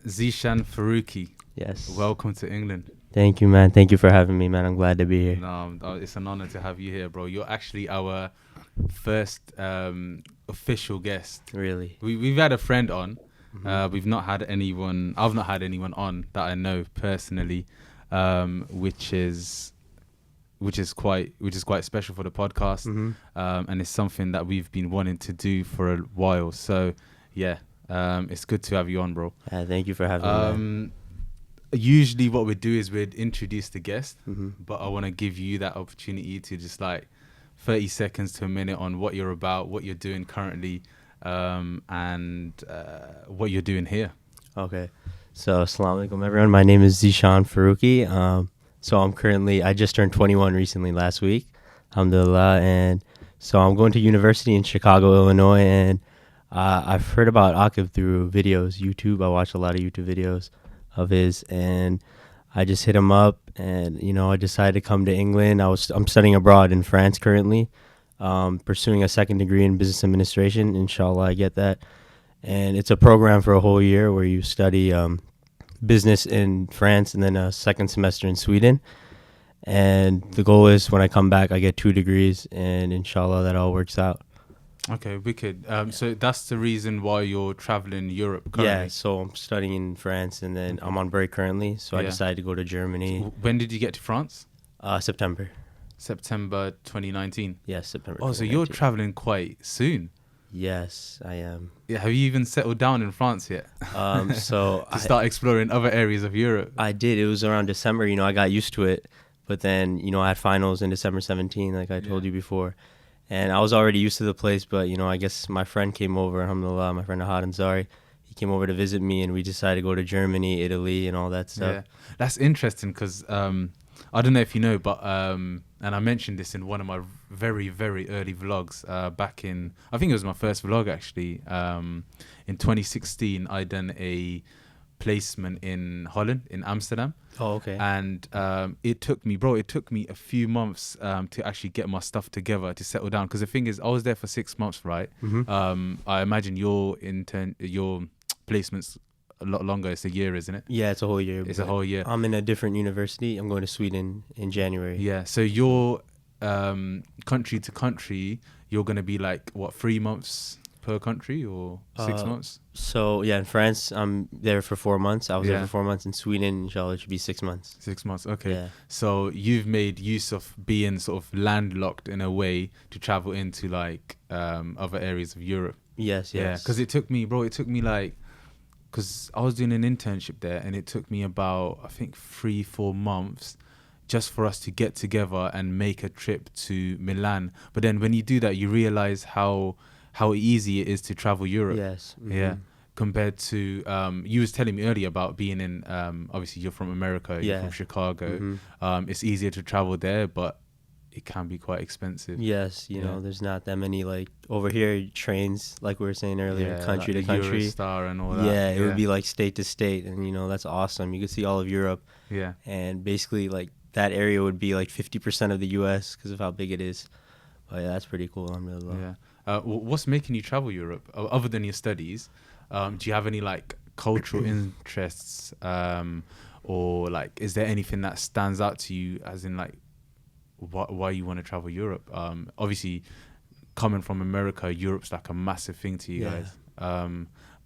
Zeeshan Farooqi, Yes. welcome to England. Thank you, man. Thank you for having me, man. I'm glad to be here. No, it's an honor to have you here, bro. You're actually our first official guest. Really. We've had a friend on. Mm-hmm. We've not had anyone. I've not had anyone on that I know personally, which is quite special for the podcast, Mm-hmm. and it's something that we've been wanting to do for a while. So yeah, it's good to have you on, bro. Yeah, thank you for having me, man. Usually what we'd do is we'd introduce the guest, Mm-hmm. but I want to give you that opportunity to just like 30 seconds to a minute on what you're about, what you're doing currently, and what you're doing here. Okay. So, assalamu alaikum, everyone. My name is Zeeshan Farooqi. So I just turned 21 recently last week, alhamdulillah. And so I'm going to university in Chicago, Illinois. And I've heard about Akif through videos, YouTube. I watch a lot of YouTube videos of his, and I just hit him up, and I decided to come to England. I'm studying abroad in France currently, pursuing a second degree in business administration. Inshallah, I get that, and it's a program for a whole year where you study business in France and then a second semester in Sweden. And the goal is when I come back, I get 2 degrees, and inshallah that all works out. Okay, wicked. So that's the reason why you're traveling Europe currently. Yeah, so I'm studying in France, and then I'm on break currently, so I decided to go to Germany. When did you get to France? September. September 2019. Yes, September. Oh, so you're traveling quite soon. Yes, I am. Yeah, have you even settled down in France yet? So to start exploring other areas of Europe. I did. It was around December. I got used to it, but then I had finals in December 17, like I told you before. And I was already used to the place, but, I guess my friend came over, alhamdulillah, my friend Ahad Ansari. He came over to visit me, and we decided to go to Germany, Italy, and all that stuff. Yeah, that's interesting because I don't know if you know, but, and I mentioned this in one of my very, very early vlogs back in, I think it was my first vlog actually. In 2016, I done a placement in Holland, in Amsterdam. Oh, okay. And it took me a few months to actually get my stuff together to settle down, because the thing is, I was there for 6 months, right? Mm-hmm. I imagine your placement's a lot longer. It's a year, isn't it? Yeah, it's a whole year. It's a whole year. I'm in a different university. I'm going to Sweden in January. Yeah, so you're country to country, you're going to be like, what, 3 months per country or 6 months? So, yeah, in France, I'm there for 4 months. I was there for 4 months. In Sweden, inshallah, it should be 6 months. 6 months, okay. Yeah. So you've made use of being sort of landlocked in a way to travel into like other areas of Europe. Yes. Yeah, because it took me like, because I was doing an internship there, and it took me about, I think, 3-4 months just for us to get together and make a trip to Milan. But then when you do that, you realize how easy it is to travel Europe. Yes. Mm-hmm. Yeah. Compared to, you was telling me earlier about being in, obviously you're from America, you're from Chicago. Mm-hmm. It's easier to travel there, but it can be quite expensive. Yes, you know, there's not that many, like, over here, trains, like we were saying earlier, country like to country. Eurostar and all that. Yeah, it would be like state to state, and, that's awesome. You could see all of Europe. Yeah. And basically, like, that area would be like 50% of the U.S. because of how big it is. But yeah, that's pretty cool. Alhamdulillah. Yeah. What's making you travel Europe, other than your studies? Do you have any, like, cultural interests, or, like, is there anything that stands out to you, as in, like, why you want to travel Europe? Obviously, coming from America, Europe's like a massive thing to you guys.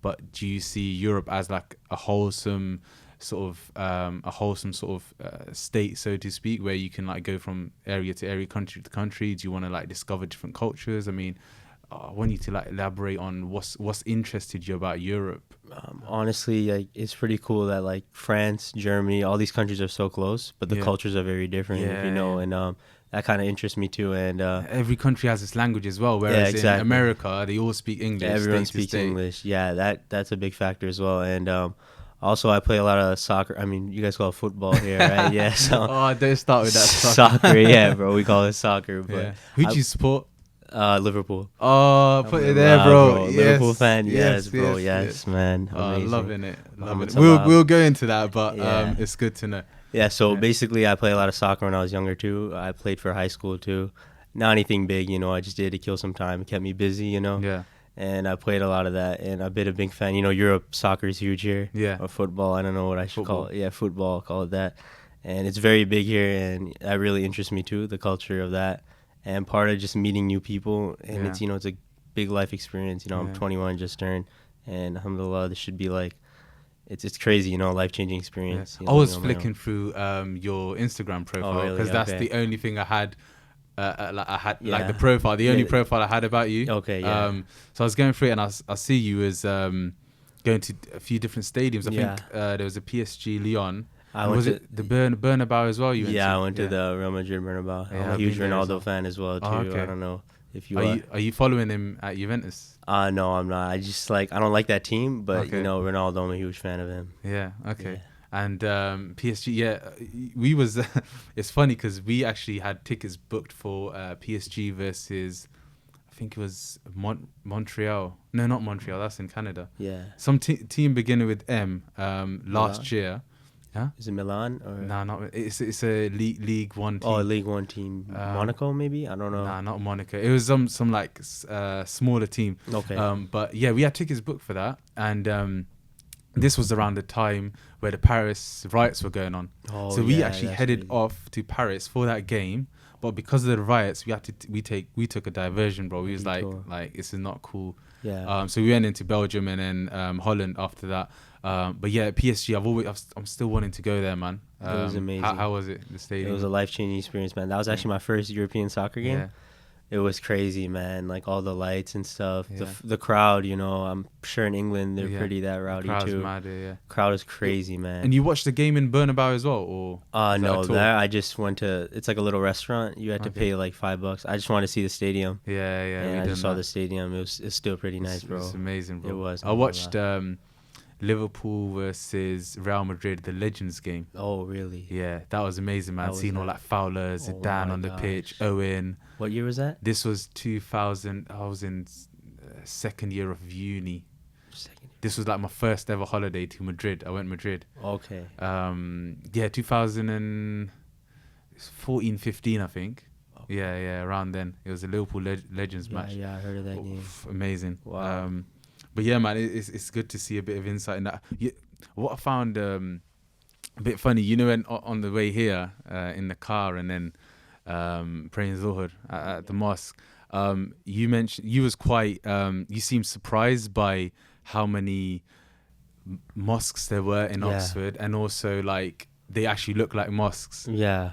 But do you see Europe as like a wholesome sort of state, so to speak, where you can like go from area to area, country to country? Do you want to like discover different cultures? I mean, I want you to like elaborate on what's interested you about Europe. Honestly, like, it's pretty cool that like France, Germany, all these countries are so close, but the cultures are very different, and that kind of interests me too. And every country has its language as well, whereas in America they all speak English. Everyone speaks English. Yeah, that's a big factor as well. And also, I play a lot of soccer. I mean, you guys call it football here, right? Yeah. So don't start with that. Soccer, yeah, bro. We call it soccer. But who do you support? Liverpool. Oh, put it there, bro. Yes. Liverpool fan, yes, bro. Yes, man. Loving it. We'll go into that, but it's good to know. Yeah, so basically I played a lot of soccer when I was younger too. I played for high school too. Not anything big, I just did to kill some time. It kept me busy, Yeah. and I played a lot of that, and I've been a big fan. You know, Europe soccer is huge here. Yeah. Or football. I don't know what I should Football. call it. Yeah, football. Call it that. And it's very big here, and that really interests me too. The culture of that, and part of just meeting new people, and Yeah. it's it's a big life experience. You know, I'm Yeah. 21, just turned, and alhamdulillah, this should be like, it's crazy. You know, life changing experience. Yeah. You I know, was being on my own. flicking through your Instagram profile really? because that's Okay. the only thing I had. Like I had like Yeah. the profile, the only Yeah. profile I had about you. Okay, yeah. So I was going through it, and I see you as going to a few different stadiums. I think there was a PSG Lyon. I Was went it the Bernabeu as well? You went to? I went to the Real Madrid Bernabeu. Yeah, I'm a I've huge been there as well. Ronaldo fan as well too. Oh, okay. I don't know if you Are you following him at Juventus? No, I'm not. I just I don't like that team, but Okay. you know, Ronaldo, I'm a huge fan of him. Yeah. Okay. Yeah. And PSG, yeah, we was. It's funny because we actually had tickets booked for PSG versus, I think it was Montreal. No, not Montreal. That's in Canada. Yeah. Some team beginning with M. Last year. Huh? Is it Milan or? No, not. It's a League One team. Oh, a League One team. Monaco, maybe? I don't know. Nah, not Monaco. It was some like smaller team. Okay. But yeah, we had tickets booked for that, and this was around the time where the Paris riots were going on. Oh, So we yeah, actually that's headed crazy. off to Paris for that game, but because of the riots, we had to we took a diversion, bro. We was Detour. like this is not cool. Yeah. So we went into Belgium and then Holland after that. But yeah, PSG, I'm still wanting to go there, man. It was amazing. How was it? The stadium. It was a life-changing experience, man. That was actually my first European soccer game. Yeah. It was crazy, man. Like all the lights and stuff. Yeah. The crowd, you know, I'm sure in England they're Yeah. pretty that rowdy Crowd's too. mad, yeah. Crowd is crazy, man. And you watched the game in Bernabeu as well, or? is No, at all? that I just went to. It's like a little restaurant. You had to Okay. pay like $5. I just wanted to see the stadium. Yeah, yeah. And we I done just saw that. the stadium. It's still pretty nice, bro. It's amazing, bro. It was, I watched Liverpool versus Real Madrid, the Legends game. Oh, really? Yeah, that was amazing, man. How was Seeing all that? like Fowler, Zidane my on the gosh. pitch, Owen. What year was that? This was 2000. I was in second year of uni. Second. This was like my first ever holiday to Madrid. I went Madrid. Okay. Yeah, 2014, 15, I think. Okay. Yeah, around then. It was a Liverpool Legends match. Yeah, I heard of that game. Amazing. Wow. But yeah, man, it's good to see a bit of insight in that. Yeah, what I found a bit funny, you know, when on the way here in the car and then praying Zuhur at the mosque, you mentioned you was quite you seemed surprised by how many mosques there were in Yeah. Oxford, and also like they actually look like mosques. Yeah.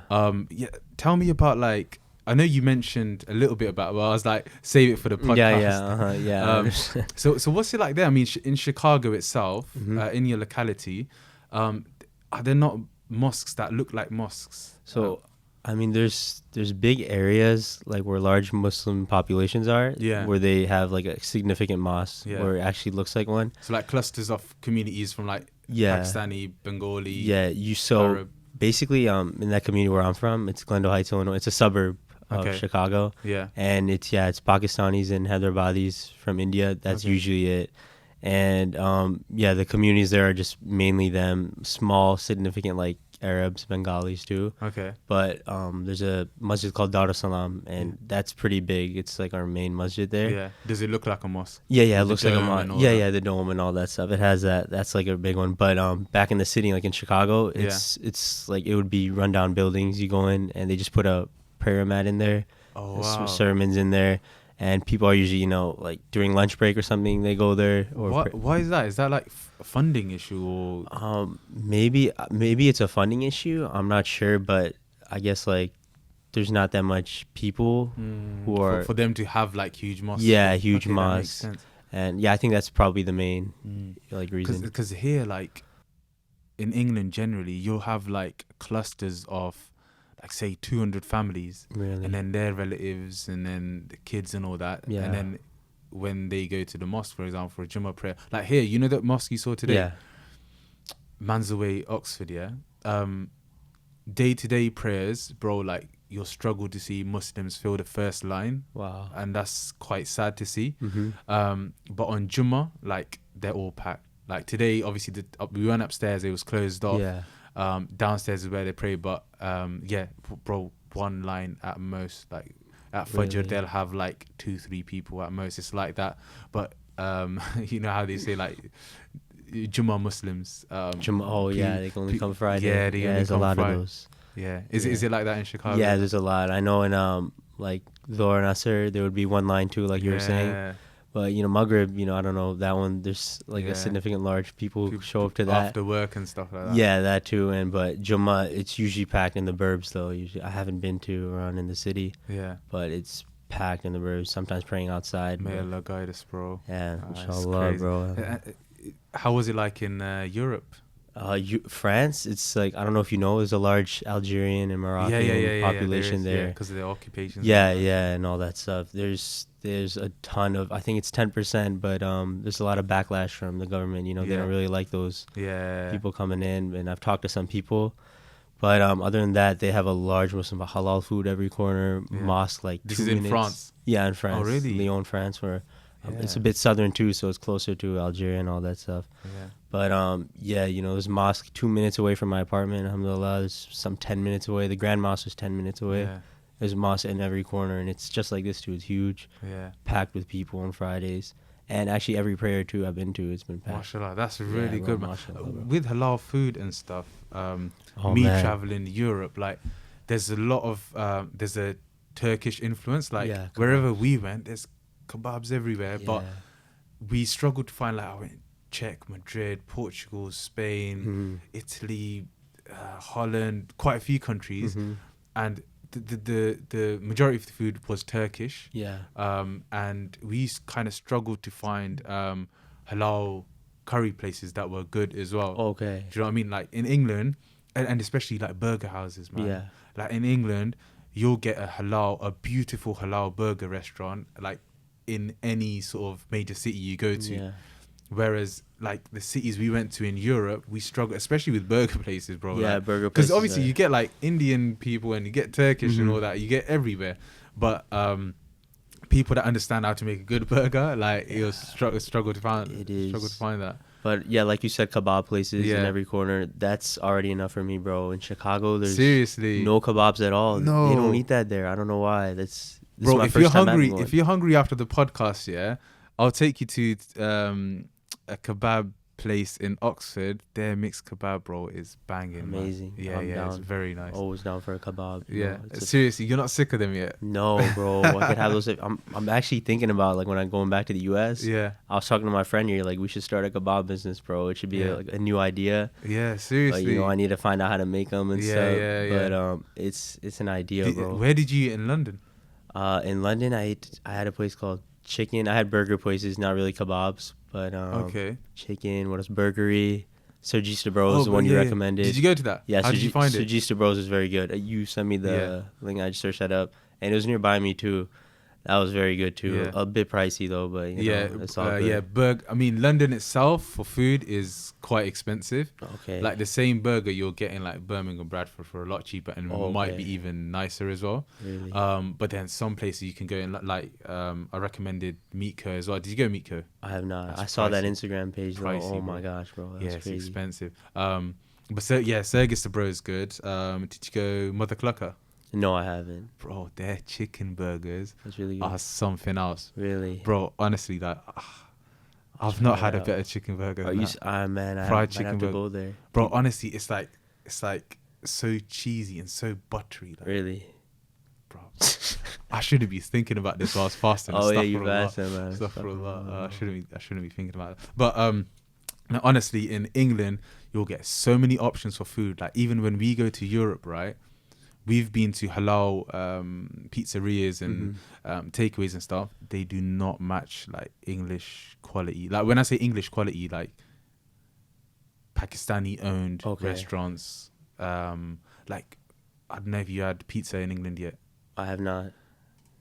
Yeah, tell me about like. I know you mentioned a little bit about. Well, I was like, save it for the podcast. Yeah. So what's it like there? I mean, in Chicago itself, Mhm. in your locality, are there not mosques that look like mosques? So, I mean, there's big areas like where large Muslim populations are. Yeah. Where they have like a significant mosque Yeah. where it actually looks like one. So like clusters of communities from like Yeah. Pakistani, Bengali. Yeah. Arab. Basically, in that community where I'm from, it's Glendale Heights, Illinois. It's a suburb of Okay. Chicago. Yeah. And it's Pakistanis and Hyderabadis from India. That's Okay. usually it. And the communities there are just mainly them, small, significant like Arabs, Bengalis too. Okay. But there's a masjid called Dar es Salaam, and that's pretty big. It's like our main masjid there. Yeah. Does it look like a mosque? Yeah, it The looks like a dome and mosque. all Yeah, that. the dome and all that stuff. It has that. That's like a big one. But back in the city, like in Chicago, it's like it would be rundown buildings. You go in and they just put a prayer mat in there. Oh Some wow. sermons in there, and people are usually like during lunch break or something they go there. Or Why is that? Is that like a funding issue or? maybe it's a funding issue. I'm not sure, but I guess like there's not that much people who are for them to have like huge mosques. Yeah, huge Okay, that makes mosques. sense. And yeah, I think that's probably the main like reason. Because here, like in England generally, you'll have like clusters of like say 200 families, Really? and then their relatives, and then the kids and all that. Yeah. And then when they go to the mosque, for example, for a Jummah prayer, like here, you know that mosque you saw today, Yeah. Mansaway, Oxford, yeah. Day-to-day prayers, bro, like you'll struggle to see Muslims fill the first line, Wow. and that's quite sad to see. Mm-hmm. But on Jummah, like they're all packed. Like today, obviously, we went upstairs; it was closed off. Yeah. Downstairs is where they pray, but bro, one line at most. Like, At Fajr, Really? they'll have like 2-3 people at most. It's like that. But you know how they say like Jummah Muslims. Oh yeah, they can only come Friday. Yeah, they only there's a come lot Friday. of those. Yeah. Is it like that in Chicago? Yeah, there's a lot. I know in like Dhor and Asr there would be one line too, like you were saying. But Maghrib, I don't know that one. There's like a significant large people who show up to that after work and stuff like that. Yeah, that too. But Jummah, it's usually packed in the burbs though. Usually, I haven't been to around in the city. Yeah. But it's packed in the burbs. Sometimes praying outside. May Allah guide us, bro. Yeah, inshallah, bro. How was it like in Europe? France, it's like, I don't know if you know, there's a large Algerian and Moroccan population there. Because of the occupations. Yeah, and all that stuff. There's a ton of, I think it's 10%, but there's a lot of backlash from the government. They don't really like those people coming in. And I've talked to some people, but other than that, they have a large Muslim halal food every corner. Mosque, like this 2 is minutes. In France. Yeah, in France. Oh, really? Lyon, France, where it's a bit southern too, so it's closer to Algeria and all that stuff. Yeah. But there's a mosque 2 minutes away from my apartment. Alhamdulillah, there's some 10 minutes away. The Grand Mosque was 10 minutes away. Yeah. There's a mosque in every corner, and it's just like this too. It's huge. Yeah. Packed with people on Fridays. And actually every prayer too I've been to, it's been packed. Mashallah, that's really good, man. Mashallah, with halal food and stuff, traveling Europe, like there's a lot of there's a Turkish influence. Like wherever we went, there's kebabs everywhere. But we struggled to find, like, I went Czech, Madrid, Portugal, Spain, Italy, Holland, quite a few countries, and the majority of the food was Turkish. And we kind of struggled to find halal curry places that were good as well. Okay. Do you know what I mean? Like in England, and especially like burger houses, man. Like in England, you'll get a beautiful halal burger restaurant, like in any sort of major city you go to. Whereas like the cities we went to in Europe, we struggle, especially with burger places, bro. Like, burger because places. obviously you get like Indian people and you get Turkish and all that. You get everywhere, but people that understand how to make a good burger, like you'll struggle to find. Struggle to find that. But yeah, like you said, kebab places in every corner. That's already enough for me, bro. In Chicago, there's seriously no kebabs at all. No, they don't eat that there. I don't know why. This bro. Is if you're hungry, after the podcast, I'll take you to a kebab place in Oxford. Their mixed kebab, bro, is banging. Amazing. Man. Yeah, it's very nice. Always down for a kebab. Seriously, you're not sick of them yet? No, bro. I could have those. I'm actually thinking about, like, when I'm going back to the US. Yeah. I was talking to my friend here, like, we should start a kebab business, bro. It should be a new idea. Yeah, seriously. But, I need to find out how to make them and stuff. But it's an idea, bro. Where did you eat in London? In London, I had a place called Chicken. I had burger places, not really kebabs. But chicken, what else? Burgery. Sergista Bros, the one you recommended. Did you go to that? Yeah. How did you find it? Sergista Bros is very good. You sent me the link. I just searched that up, and it was nearby me too. That was very good too. Yeah. A bit pricey though, but it's all good. I mean, London itself for food is quite expensive. Okay. Like the same burger you'll get in like Birmingham, Bradford for a lot cheaper, and might be even nicer as well. Really? But then some places you can go in, like I recommended Meatco as well. Did you go Meatco? I have not. That's I saw pricey. that Instagram page. Pricey, oh my gosh, bro. That's it's crazy. Expensive. But Sergis Bro is good. Did you go Mother Clucker? No, I haven't. Bro, their chicken burgers That's really good. are something else. Really? Bro, honestly, like I've not had a better chicken burger than that. Man, Fried I chicken have to burger. go there. Bro, honestly, it's like so cheesy and so buttery. Like, Really? bro, I shouldn't be thinking about this while I was fasting. Oh yeah, you fasted, man. I shouldn't be thinking about it. But now, honestly, in England, you'll get so many options for food. Like even when we go to Europe, right? We've been to halal pizzerias and takeaways and stuff. They do not match like English quality. Like when I say English quality, like Pakistani owned restaurants. Like I don't know if you had pizza in England yet. I have not.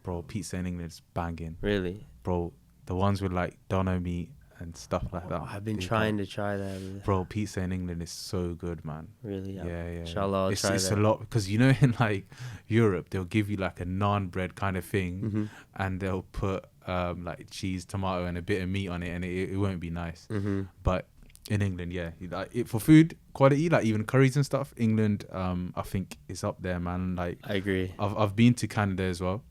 Bro, pizza in England is banging. Really? Bro, the ones with like doner meat and stuff like that. I've been trying to try that. Bro, pizza in England is so good, man. Really? Yeah. Inshallah, I'll try it's that. a lot because in like Europe they'll give you like a naan bread kind of thing, and they'll put like cheese, tomato, and a bit of meat on it, and it won't be nice. But in England, for food quality, like even curries and stuff, England, I think is up there, man. Like I agree. I've been to Canada as well.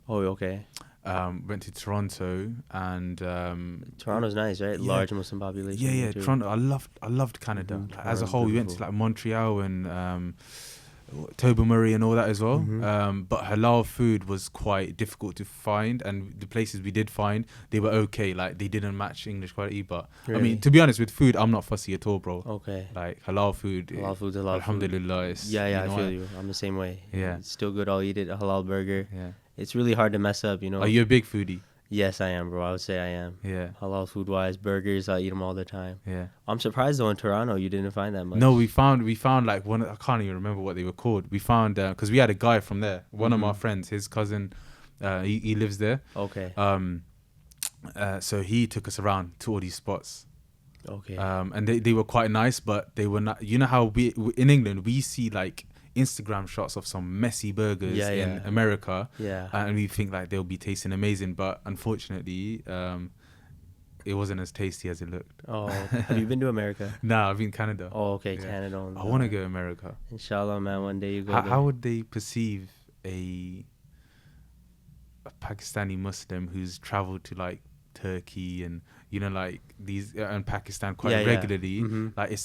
Oh, okay. Went to Toronto and Toronto's nice, right? yeah. Large Muslim population. Yeah, too. Toronto. I loved Canada. Mhm. Like, as a Toronto's whole, we went to beautiful. like Montreal and Tobermory and all that as well. Mhm. But halal food was quite difficult to find, and the places we did find, they were okay. Like they didn't match English quality, but I mean, Really? to be honest, with food, I'm not fussy at all, bro. Okay. Like halal food, Halal food's halal food. alhamdulillah, it's, Yeah, you I know feel what? you. I'm the same way. Yeah. It's still good. I'll eat it. A halal burger. Yeah. It's really hard to mess up, Are you a big foodie? Yes, I am, bro. I would say I am. Yeah. Halal food wise, burgers, I eat them all the time. Yeah. I'm surprised though in Toronto you didn't find that much. No, we found like one. I can't even remember what they were called. We found because we had a guy from there. One of my friends, his cousin, he lives there. Okay. So he took us around to all these spots. Okay. And they were quite nice, but they were not. You know how we in England we see like Instagram shots of some messy burgers in America, Yeah. and we think like they'll be tasting amazing, but unfortunately, it wasn't as tasty as it looked. Oh, have you been to America? Nah, I've been Canada. Oh, okay, Yeah. Canada. I want to go to America. Inshallah, man. One day you go. How would they perceive a Pakistani Muslim who's traveled to like Turkey and like these and Pakistan quite regularly? Like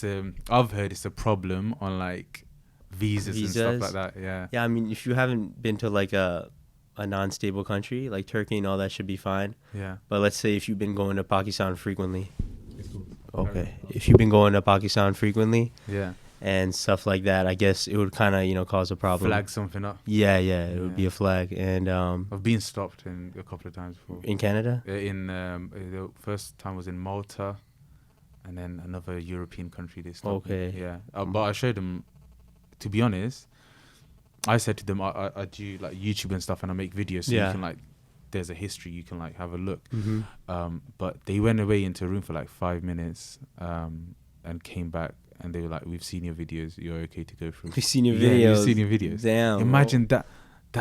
I've heard it's a problem on like visas and stuff like that. Yeah. Yeah, I mean, if you haven't been to like a non-stable country like Turkey and all that, should be fine. Yeah. But let's say if you've been going to Pakistan frequently. Okay. If you've been going to Pakistan frequently. Yeah. And stuff like that, I guess it would kind of cause a problem. Flag something up. Yeah, it would be a flag. And I've been stopped a couple of times before. In Canada? The first time was in Malta, and then another European country they stopped. Okay. Me. Yeah. But I showed them. To be honest, I said to them, I do like YouTube and stuff, and I make videos, so you can like, there's a history, you can like have a look. But they went away into a room for like 5 minutes, and came back. And they were like, "We've seen your videos. You're okay to go through." We've seen your videos. We've seen your videos. Damn. Imagine that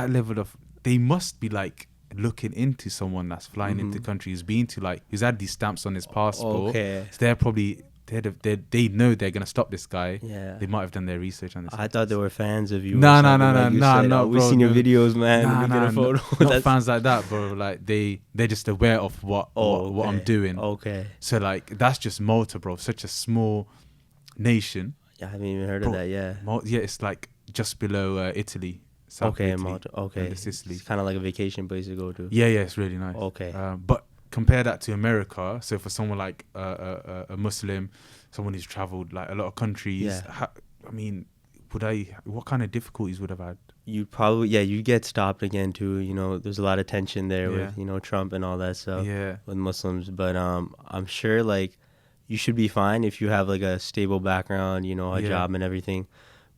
level of. They must be like looking into someone that's flying into the country, who's had these stamps on his passport. Okay. So they're probably they know they're gonna stop this guy. Yeah. They might have done their research on this. I thought they were fans of you. No, We've seen your videos, man. Let me get a photo. Not fans like that, bro. Like they're just aware of what I'm doing. Okay. So like that's just Malta, bro. Such a small nation. Yeah, I haven't even heard of that. Yeah. Yeah, it's like just below Italy. South Okay, Italy, Malta. Okay. Sicily. It's kind of like a vacation place to go to. Yeah, it's really nice. Okay. But compare that to America. So for someone like a Muslim, someone who's traveled like a lot of countries, I mean, what kind of difficulties would have had? You'd probably, you get stopped again too. There's a lot of tension there with, Trump and all that stuff with Muslims. But I'm sure like you should be fine if you have like a stable background, a job and everything.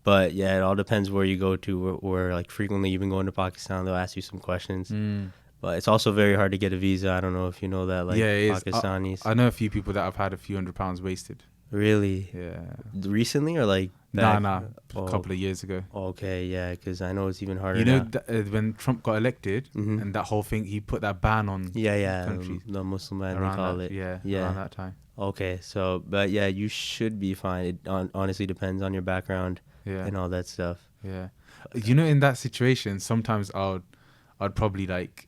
But yeah, it all depends where you go to, where like frequently you've been going to Pakistan, they'll ask you some questions. But it's also very hard to get a visa. I don't know if you know that, like Pakistanis. I know a few people that have had a few £100s wasted. Really? Yeah. Recently or like back? Nah, a couple of years ago. Okay, yeah, because I know it's even harder now. When Trump got elected and that whole thing, he put that ban on countries. The Muslim ban, around they call it. Yeah, around that time. Okay, so, but yeah, you should be fine. It honestly depends on your background and all that stuff. Yeah. In that situation, sometimes I'd probably like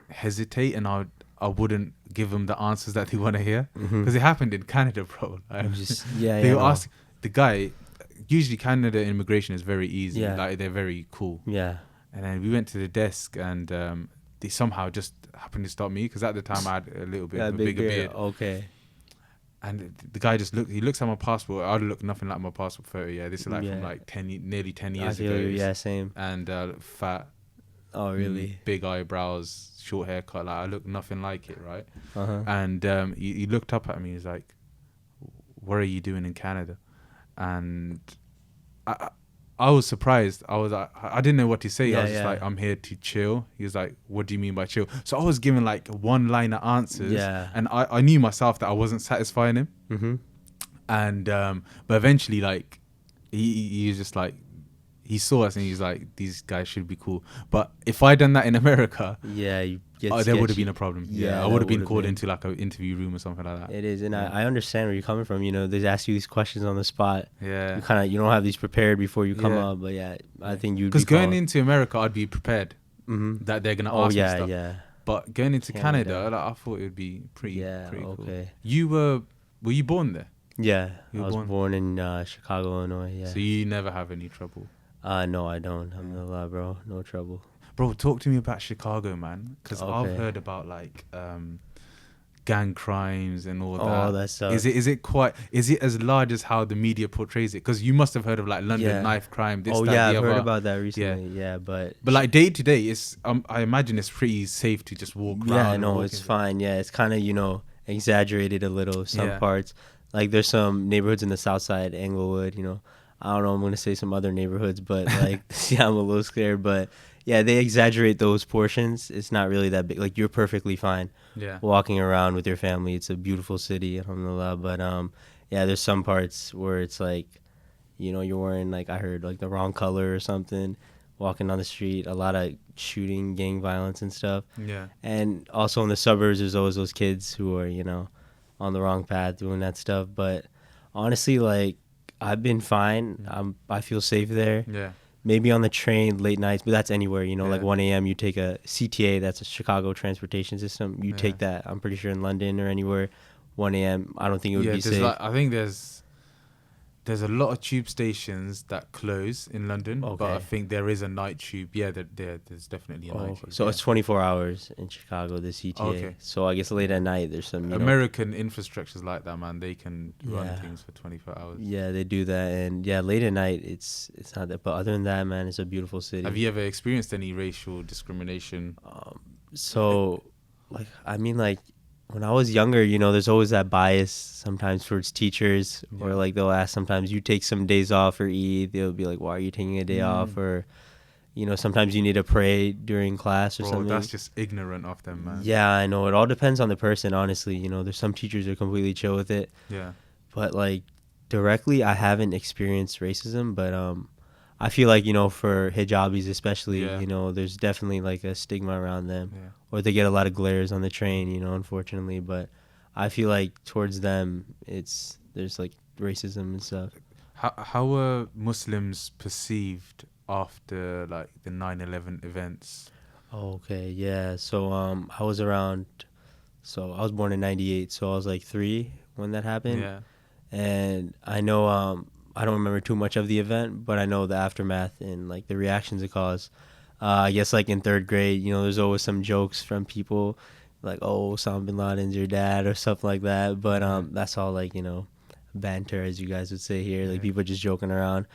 hesitate and I wouldn't give them the answers that they want to hear, because it happened in Canada, bro. They ask the guy. Usually, Canada immigration is very easy. Yeah. Like they're very cool. Yeah. And then we went to the desk, and they somehow just happened to stop me, because at the time I had a little bit of a bigger beard. Okay. And the guy just looks at my passport. I look nothing like my passport photo. Yeah, this is like from like nearly 10 years ago. Yeah, same. And fat. Oh, really? Big eyebrows, short haircut. Like I look nothing like it, right? Uh-huh. And he looked up at me. He's like, "What are you doing in Canada?" And I was surprised. I didn't know what to say. I was just like, "I'm here to chill." He was like, "What do you mean by chill?" So I was giving like one-liner answers. Yeah. And I knew myself that I wasn't satisfying him. Mm-hmm. And but eventually, like he was just like, he saw us and he's like, these guys should be cool. But if I'd done that in America, there would have been a problem. I would have been called into like an interview room or something like that. It is, and I understand where you're coming from. They ask you these questions on the spot. Yeah, you don't have these prepared before you come up. But I think you'd because going into America, I'd be prepared. that they're gonna Oh ask me yeah, stuff. yeah, But going into Canada. Canada, like, I thought it would be pretty Yeah, cool. okay. You were you born there? Yeah, You I were was born. born in Chicago, Illinois. Yeah. So you never have any trouble. No, I don't. Alhamdulillah, bro. No trouble. Bro, talk to me about Chicago, man. Because I've Okay. heard about like gang crimes and all Oh, that. that sucks. Is it as large as how the media portrays it? Because you must have heard of like London Yeah. knife crime. This, Oh that, yeah, the I've heard other. about that recently. Yeah, but But like day to day, it's I imagine it's pretty safe to just walk around. yeah, and no, walk it's in. fine. Yeah, it's kind of exaggerated a little some Yeah. parts. Like there's some neighborhoods in the South Side, Englewood. I don't know. I'm gonna say some other neighborhoods, but like yeah, I'm a little scared. But yeah, they exaggerate those portions. It's not really that big. Like you're perfectly fine Yeah. walking around with your family. It's a beautiful city, alhamdulillah. But yeah, there's some parts where it's like, you're wearing like I heard like the wrong color or something, walking on the street. A lot of shooting, gang violence and stuff. Yeah. And also in the suburbs, there's always those kids who are on the wrong path doing that stuff. But honestly, like I've been fine. I feel safe there. Yeah. Maybe on the train late nights, but that's anywhere. Like Yeah. 1 a.m. you take a CTA, that's a Chicago transportation system. You take that. I'm pretty sure in London or anywhere, 1 a.m. I don't think it would be there's safe. like, I think there's a lot of tube stations that close in London, but I Okay. think there is a night tube. Yeah, there's definitely a night tube. So yeah. it's 24 hours in Chicago, the CTA. Okay. So I guess late at night there's some American infrastructure's like that, man. They can run Yeah. things for 24 hours. Yeah, they do that, and yeah, late at night it's not that. But other than that, man, it's a beautiful city. Have you ever experienced any racial discrimination? So, like, I mean, like, when I was younger, there's always that bias sometimes towards teachers, or Yeah. like they'll ask sometimes you take some days off or eat. They'll be like, why are you taking a day off? Or, sometimes you need to pray during class or Bro, something. that's just ignorant of them, man. Yeah, I know. It all depends on the person, honestly. There's some teachers that are completely chill with it. Yeah. But like directly, I haven't experienced racism, but I feel like for hijabis especially, Yeah. there's definitely like a stigma around them, Yeah. or they get a lot of glares on the train, unfortunately. But I feel like towards them, there's like racism and stuff. How were Muslims perceived after like the 9/11 events? Oh, okay, yeah. So I was around. So I was born in '98, so I was like 3 when that happened. Yeah. And I know I don't remember too much of the event, but I know the aftermath and like the reactions it caused. I guess like in 3rd grade, there's always some jokes from people like, "Oh, Osama bin Laden's your dad" or something like that. But that's all like banter, as you guys would say here, like people just joking around.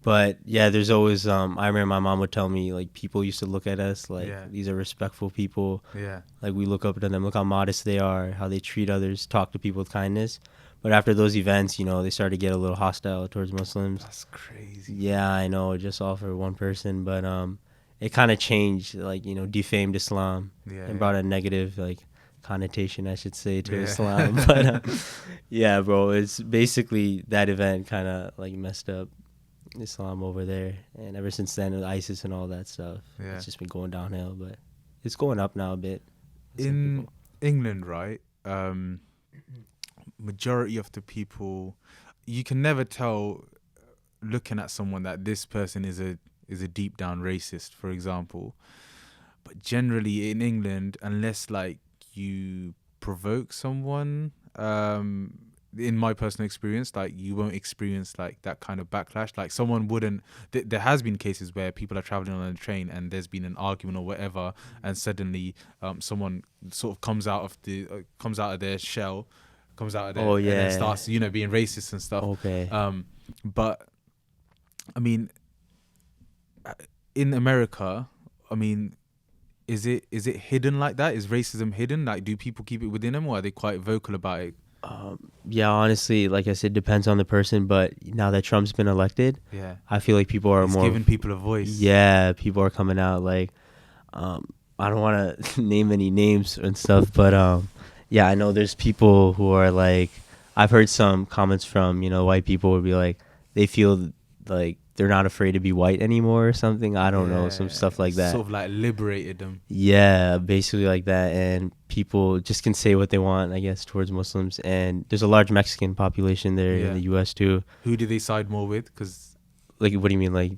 But yeah, there's always I remember my mom would tell me like people used to look at us like these are respectful people. Yeah. Like we look up to them, look how modest they are, how they treat others, talk to people with kindness. But after those events, they started to get a little hostile towards Muslims. That's crazy. Yeah, I know, just all for one person. But it kind of changed, like, defamed Islam and brought a negative, like, connotation, I should say, to Islam. But yeah, bro, it's basically that event kind of, like, messed up Islam over there. And ever since then, with ISIS and all that stuff, it's just been going downhill. But it's going up now a bit. In England, right? Majority of the people, you can never tell looking at someone that this person is a deep down racist, for example. But generally in England, unless like you provoke someone, in my personal experience, like you won't experience like that kind of backlash. Like someone wouldn't. There has been cases where people are traveling on a train and there's been an argument or whatever, and suddenly someone sort of comes out of their shell. Comes out of there and then starts, being racist and stuff. Okay. But I mean, in America, I mean, is it hidden like that? Is racism hidden? Like, do people keep it within them, or are they quite vocal about it? Yeah, honestly, like I said, depends on the person. But now that Trump's been elected, I feel like people are He's more giving people a voice. Yeah, people are coming out. Like, I don't want to name any names and stuff, but yeah, I know there's people who are like, I've heard some comments from, white people would be like, they feel like they're not afraid to be white anymore or something. I don't know, some stuff like that. Sort of like liberated them. Yeah, basically like that. And people just can say what they want, I guess, towards Muslims. And there's a large Mexican population there in the U.S. too. Who do they side more with? Because like, what do you mean? Like,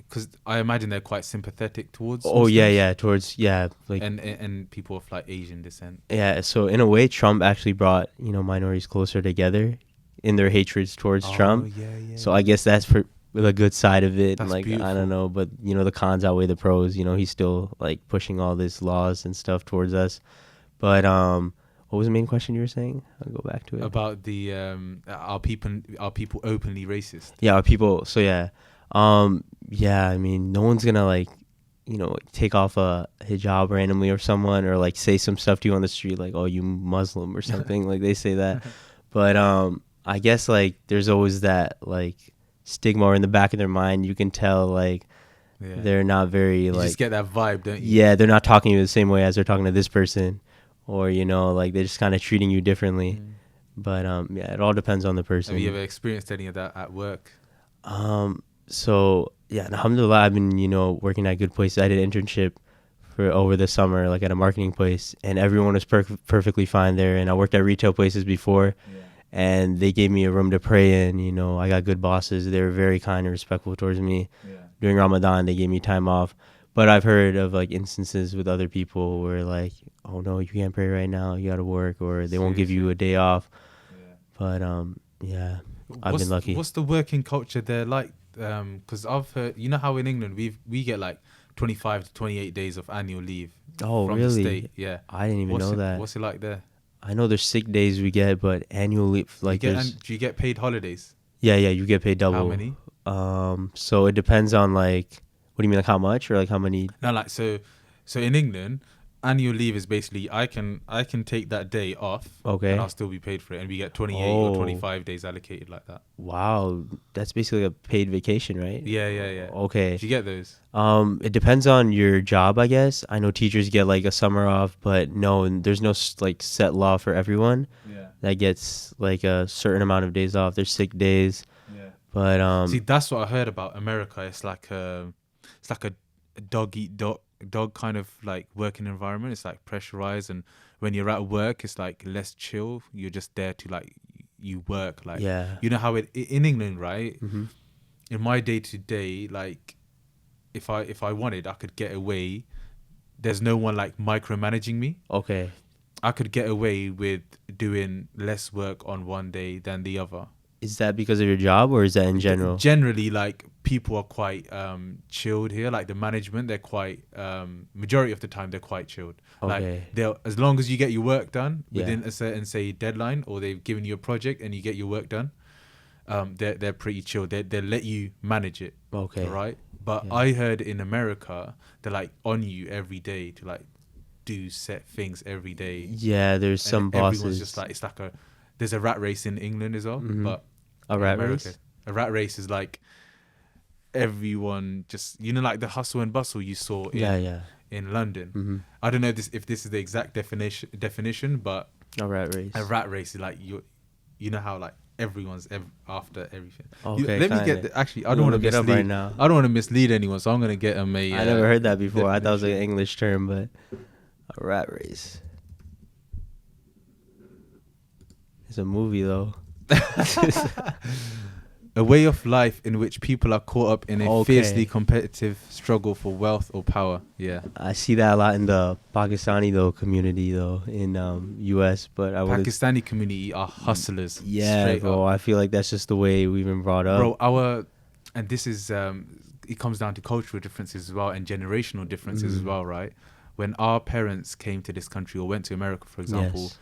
because I imagine they're quite sympathetic towards Oh yeah, Muslims yeah, towards like and people of like Asian descent. yeah. So in a way, Trump actually brought minorities closer together in their hatreds towards Trump. Yeah. So I guess that's for the good side of it. That's Like I beautiful. don't know, but the cons outweigh the pros. He's still like pushing all these laws and stuff towards us. But what was the main question you were saying? I'll go back to it. About the are people openly racist? Yeah, are people? So yeah, yeah. I mean, no one's gonna like take off a hijab randomly or someone, or like say some stuff to you on the street like, oh, you Muslim or something. Like they say that. But I guess like there's always that like stigma, or in the back of their mind you can tell like they're not very You like, just get that vibe, don't you? yeah, they're not talking to you the same way as they're talking to this person, or like they're just kind of treating you differently. But yeah, it all depends on the person. Have you ever experienced any of that at work? So yeah, alhamdulillah, I've been working at good places. I did an internship for over the summer, like at a marketing place, and everyone was perfectly fine there. And I worked at retail places before, and they gave me a room to pray in. I got good bosses. They were very kind and respectful towards me. During Ramadan, they gave me time off. But I've heard of like instances with other people where like, oh no, you can't pray right now, you gotta work, or they won't give you a day off. But yeah, I've been lucky. What's the working culture there like? Because I've heard, how in England we get like 25 to 28 days of annual leave. Oh, from really? The state. Yeah. I didn't even know that. What's it like there? I know there's sick days we get, but annual leave like do you get paid holidays? Yeah, you get paid double. How many? So it depends on like, what do you mean, like how much or like how many? No, like so in England, annual leave is basically I can take that day off. Okay. And I'll still be paid for it, and we get 28 or 25 days allocated like that. Wow, that's basically a paid vacation, right? Yeah. Okay. Do you get those? It depends on your job, I guess. I know teachers get like a summer off, but no, there's no like set law for everyone. Yeah. That gets like a certain amount of days off. There's sick days. Yeah. But see, that's what I heard about America. It's like a dog eat dog kind of like working environment. It's like pressurized, and when you're at work, it's like less chill. You're just there to like you work. Like how it in England, right? Mm-hmm. In my day to day, like if I wanted, I could get away. There's no one like micromanaging me. Okay. I could get away with doing less work on one day than the other. Is that because of your job, or is that in general? Generally, like people are quite chilled here. Like the management, they're quite majority of the time they're quite chilled. Okay. Like they'll, as long as you get your work done within a certain say deadline, or they've given you a project and you get your work done, they're pretty chilled. They let you manage it. Okay. Right. But I heard in America they're like on you every day to like do set things every day. Yeah, there's some bosses. Everyone's just like there's a rat race in England as well, but a rat race. A rat race is like everyone just like the hustle and bustle you saw in London. Mm-hmm. I don't know if this is the exact definition, but a rat race. A rat race is like how like everyone's after everything. Okay, let me get actually. I don't want to mislead. Right now. I don't want to mislead anyone, so I'm gonna get them a. I never heard that before. I thought it was an English term, but a rat race. It's a movie though. A way of life in which people are caught up in a fiercely competitive struggle for wealth or power. Yeah, I see that a lot in the Pakistani community in US, but Pakistani community are hustlers. Yeah, bro. I feel like that's just the way we've been brought up. Bro, and this is it comes down to cultural differences as well and generational differences as well, right? When our parents came to this country or went to America, for example,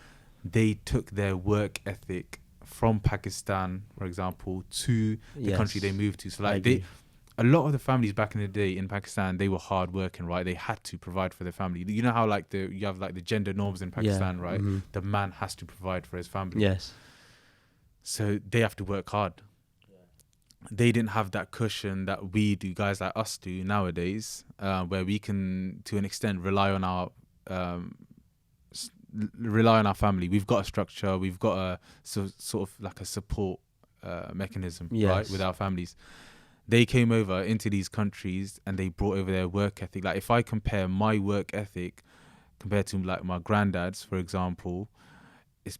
they took their work ethic from Pakistan, for example, to the country they moved to. So like a lot of the families back in the day in Pakistan, they were hard working, right? They had to provide for their family. You know how like you have like the gender norms in Pakistan, right? Mm-hmm. The man has to provide for his family. Yes. So they have to work hard. They didn't have that cushion that we do, guys like us do nowadays, where we can, to an extent, rely on our family. We've got a structure. We've got a sort of like a support mechanism, right, with our families. They came over into these countries and they brought over their work ethic. Like if I compare my work ethic compared to like my granddad's, for example, it's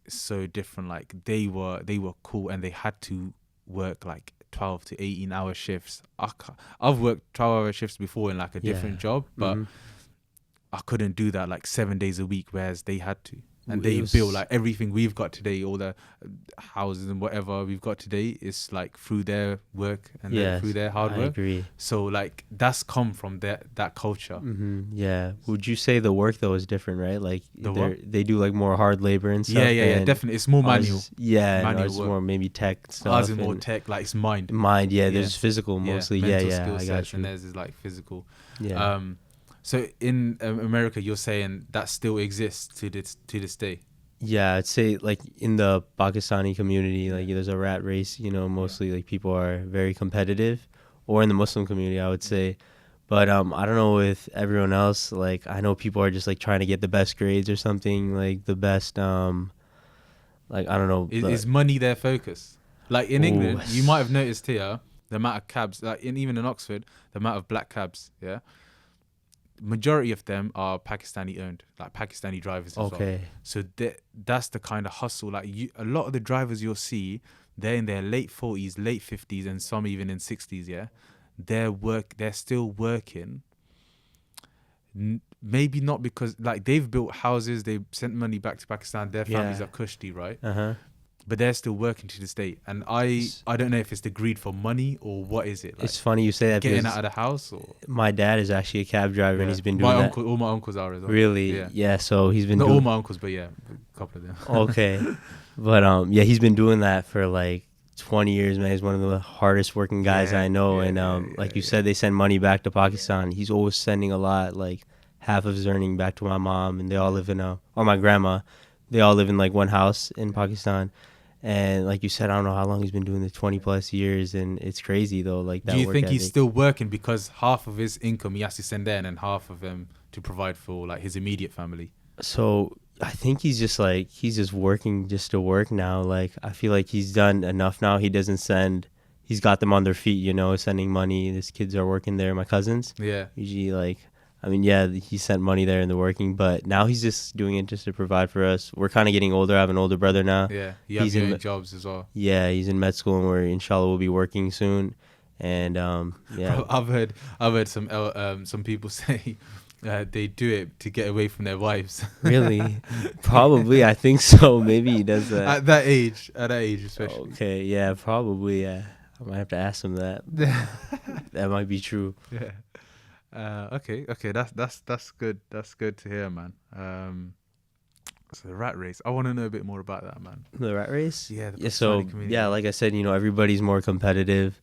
so different. Like they were cool and they had to work like 12 to 18 hour shifts. I've worked 12-hour shifts before in like a different job, but I couldn't do that like 7 days a week, whereas they had to. And they built like everything we've got today, all the houses and whatever we've got today is like through their work and through their hard work. I agree. So that come from that culture. Yeah. Would you say the work though is different, right? Like they do like more hard labor and stuff. Yeah, definitely. It's more manual. Manual it's more maybe tech stuff. Ours is more tech, like it's mind. There's physical mostly. Mental I skill got sets, you. and theirs is like physical. Yeah. So in America, you're saying that still exists to this day? Yeah, I'd say like in the Pakistani community, like there's a rat race, mostly like people are very competitive, or in the Muslim community, I would say. But I don't know with everyone else, like I know people are just like trying to get the best grades or something, like the best, like I don't know. Is money their focus? Like in England, you might have noticed here, the amount of cabs, like even in Oxford, the amount of black cabs, majority of them are Pakistani owned, like Pakistani drivers as well. So that's the kind of hustle. Like a lot of the drivers you'll see, they're in their late 40s, late 50s, and some even in 60s. They're still working. Maybe not because like they've built houses, they've sent money back to Pakistan. Their families are cushy, right? But they're still working to this day, and I don't know if it's the greed for money or what is it. Like, it's funny you say that. Getting out of the house. Or my dad is actually a cab driver, and he's been doing that. All my uncles are as well. Really? Yeah. So he's been not all my uncles, but a couple of them. Okay, but he's been doing that for like 20 years, man. He's one of the hardest working guys I know, and like you said, they send money back to Pakistan. He's always sending a lot, like half of his earning back to my mom, and they all live or my grandma. They all live in like one house in Pakistan. And like you said, I don't know how long he's been doing this, 20 plus years, and it's crazy though. Like that. Do you think he's still working because half of his income he has to send there, and then half of them to provide for like his immediate family? So I think he's just working just to work now. Like I feel like he's done enough now. He's got them on their feet, sending money. His kids are working there, my cousins. Yeah. Usually he sent money there and they're working, but now he's just doing it just to provide for us. We're kind of getting older. I have an older brother now. Yeah, you have your own jobs as well. Yeah, he's in med school, and inshallah we'll be working soon. And Bro, I've heard some people say they do it to get away from their wives. Really? Probably, I think so. Maybe he does that at that age especially. Okay, yeah, probably. Yeah, I might have to ask him that. That might be true. Yeah. Okay, that's good. That's good to hear, man. So the rat race. I want to know a bit more about that, man. The rat race? Yeah. Like I said, everybody's more competitive.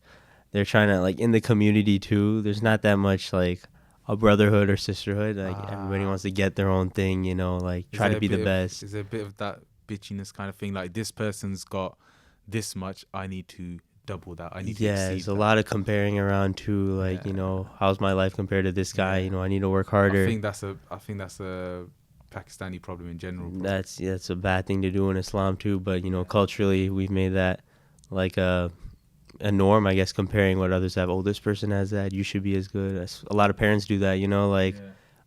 They're trying to like in the community too. There's not that much like a brotherhood or sisterhood. Like everybody wants to get their own thing. Like try to be the best. Is there a bit of that bitchiness kind of thing? Like this person's got this much, I need to double that. I need to exceed there's that. A lot of comparing around too. Like how's my life compared to this guy? I need to work harder. I think that's a Pakistani problem in general. Probably. That's a bad thing to do in Islam too. But culturally, we've made that like a norm, I guess. Comparing what others have. Oh, this person has that. You should be as good. A lot of parents do that.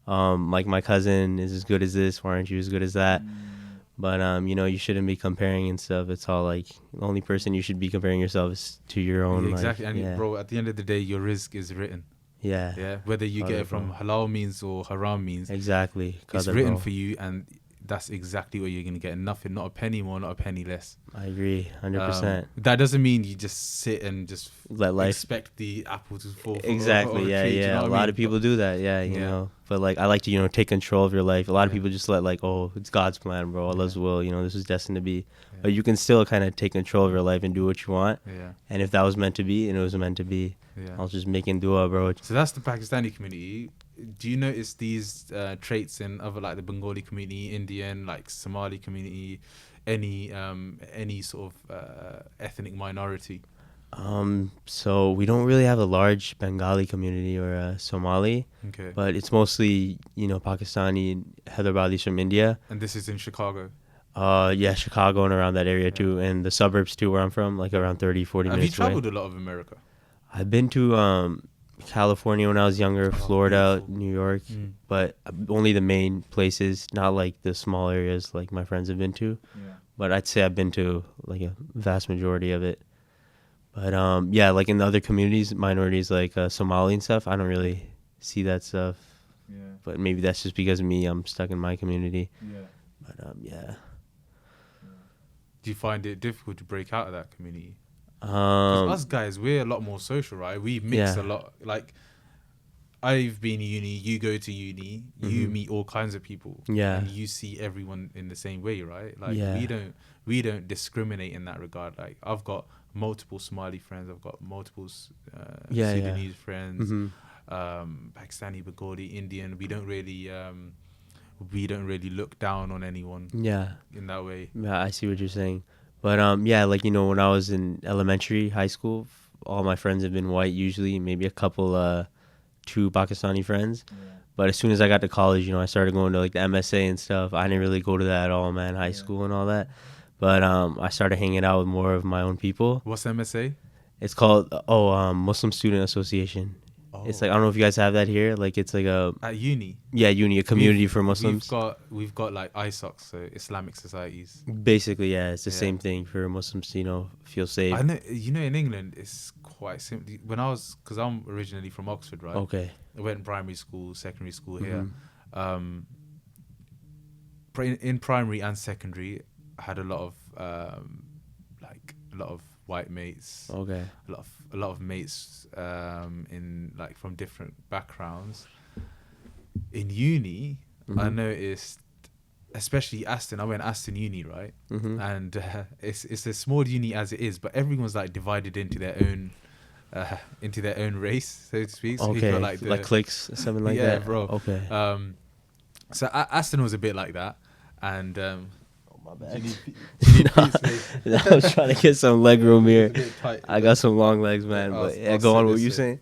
Like my cousin is as good as this. Why aren't you as good as that? But you shouldn't be comparing and stuff. It's all like the only person you should be comparing yourself is to your own. Exactly. And bro, at the end of the day, your rizq is written. Yeah. Whether you get it from halal means or haram means. Exactly. It's written for you, and that's exactly what you're gonna get. Nothing, not a penny more, not a penny less. I agree, 100%. That doesn't mean you just sit and just let life expect the apple to fall. Exactly. Or tree, a lot of people do that. You know. But like, I like to take control of your life. A lot of people just let like, oh, it's God's plan, bro. Allah's will. This is destined to be. But you can still kind of take control of your life and do what you want. And if that was meant to be, and it was meant to be, I was just making dua, bro. So that's the Pakistani community. Do you notice these traits in other like the Bengali community, Indian, like Somali community, any sort of ethnic minority? So we don't really have a large Bengali community or Somali. Okay. But it's mostly Pakistani, Hyderabadis from India. And this is in Chicago. Chicago and around that area too, and the suburbs too, where I'm from, like around 30, 40 minutes away. Have you traveled a lot of America? I've been to California when I was younger, Florida, beautiful. New York, but only the main places, not like the small areas like my friends have been to. But I'd say I've been to like a vast majority of it. But yeah, like in the other communities, minorities like Somali and stuff, I don't really see that stuff. Yeah. But maybe that's just because of me. I'm stuck in my community. Yeah. But yeah. Do you find it difficult to break out of that community? Because us Um, guys, we're a lot more social, right? We mix yeah. a lot. Like, I've been uni, you go to uni, you Mhm. meet all kinds of people, Yeah. and you see everyone in the same way, right? Like, Yeah. we don't discriminate in that regard. Like, I've got multiple Somali friends, I've got multiple Yeah. Sudanese friends, Hmm. Pakistani, Bengali, Indian. We don't really look down on anyone Yeah. in that way. Yeah, I see what you're saying. But yeah, like when I was in elementary, high school, all my friends have been white usually, maybe a couple 2 Pakistani friends. Yeah. But as soon as I got to college, I started going to like the MSA and stuff. I didn't really go to that at all, man, high school and all that. But I started hanging out with more of my own people. What's MSA? It's called Muslim Student Association. It's like, I don't know if you guys have that here. Like it's like At uni. uni, a community for Muslims. We've got like ISOCs, so Islamic societies. Basically, yeah, it's the Yeah. same thing for Muslims to feel safe. I know, in England it's quite simple. Because I'm originally from Oxford, right? Okay. I went primary school, secondary school here. Mhm. In primary and secondary, I had a lot of white mates. Okay. A lot of mates in like from different backgrounds. In uni, I noticed, especially Aston. I went Aston Uni, right? Mhm. And it's a small uni as it is, but everyone's like divided into their own race, so to speak. So you've Okay. got, Like cliques, something like yeah, that. bro. Okay. So Aston was a bit like that, and My bad. do you need peace, mate? I was trying to get some leg room here. It's a bit tight. I got some long legs, man. I'll- But yeah, I'll go say on. What this you here. saying?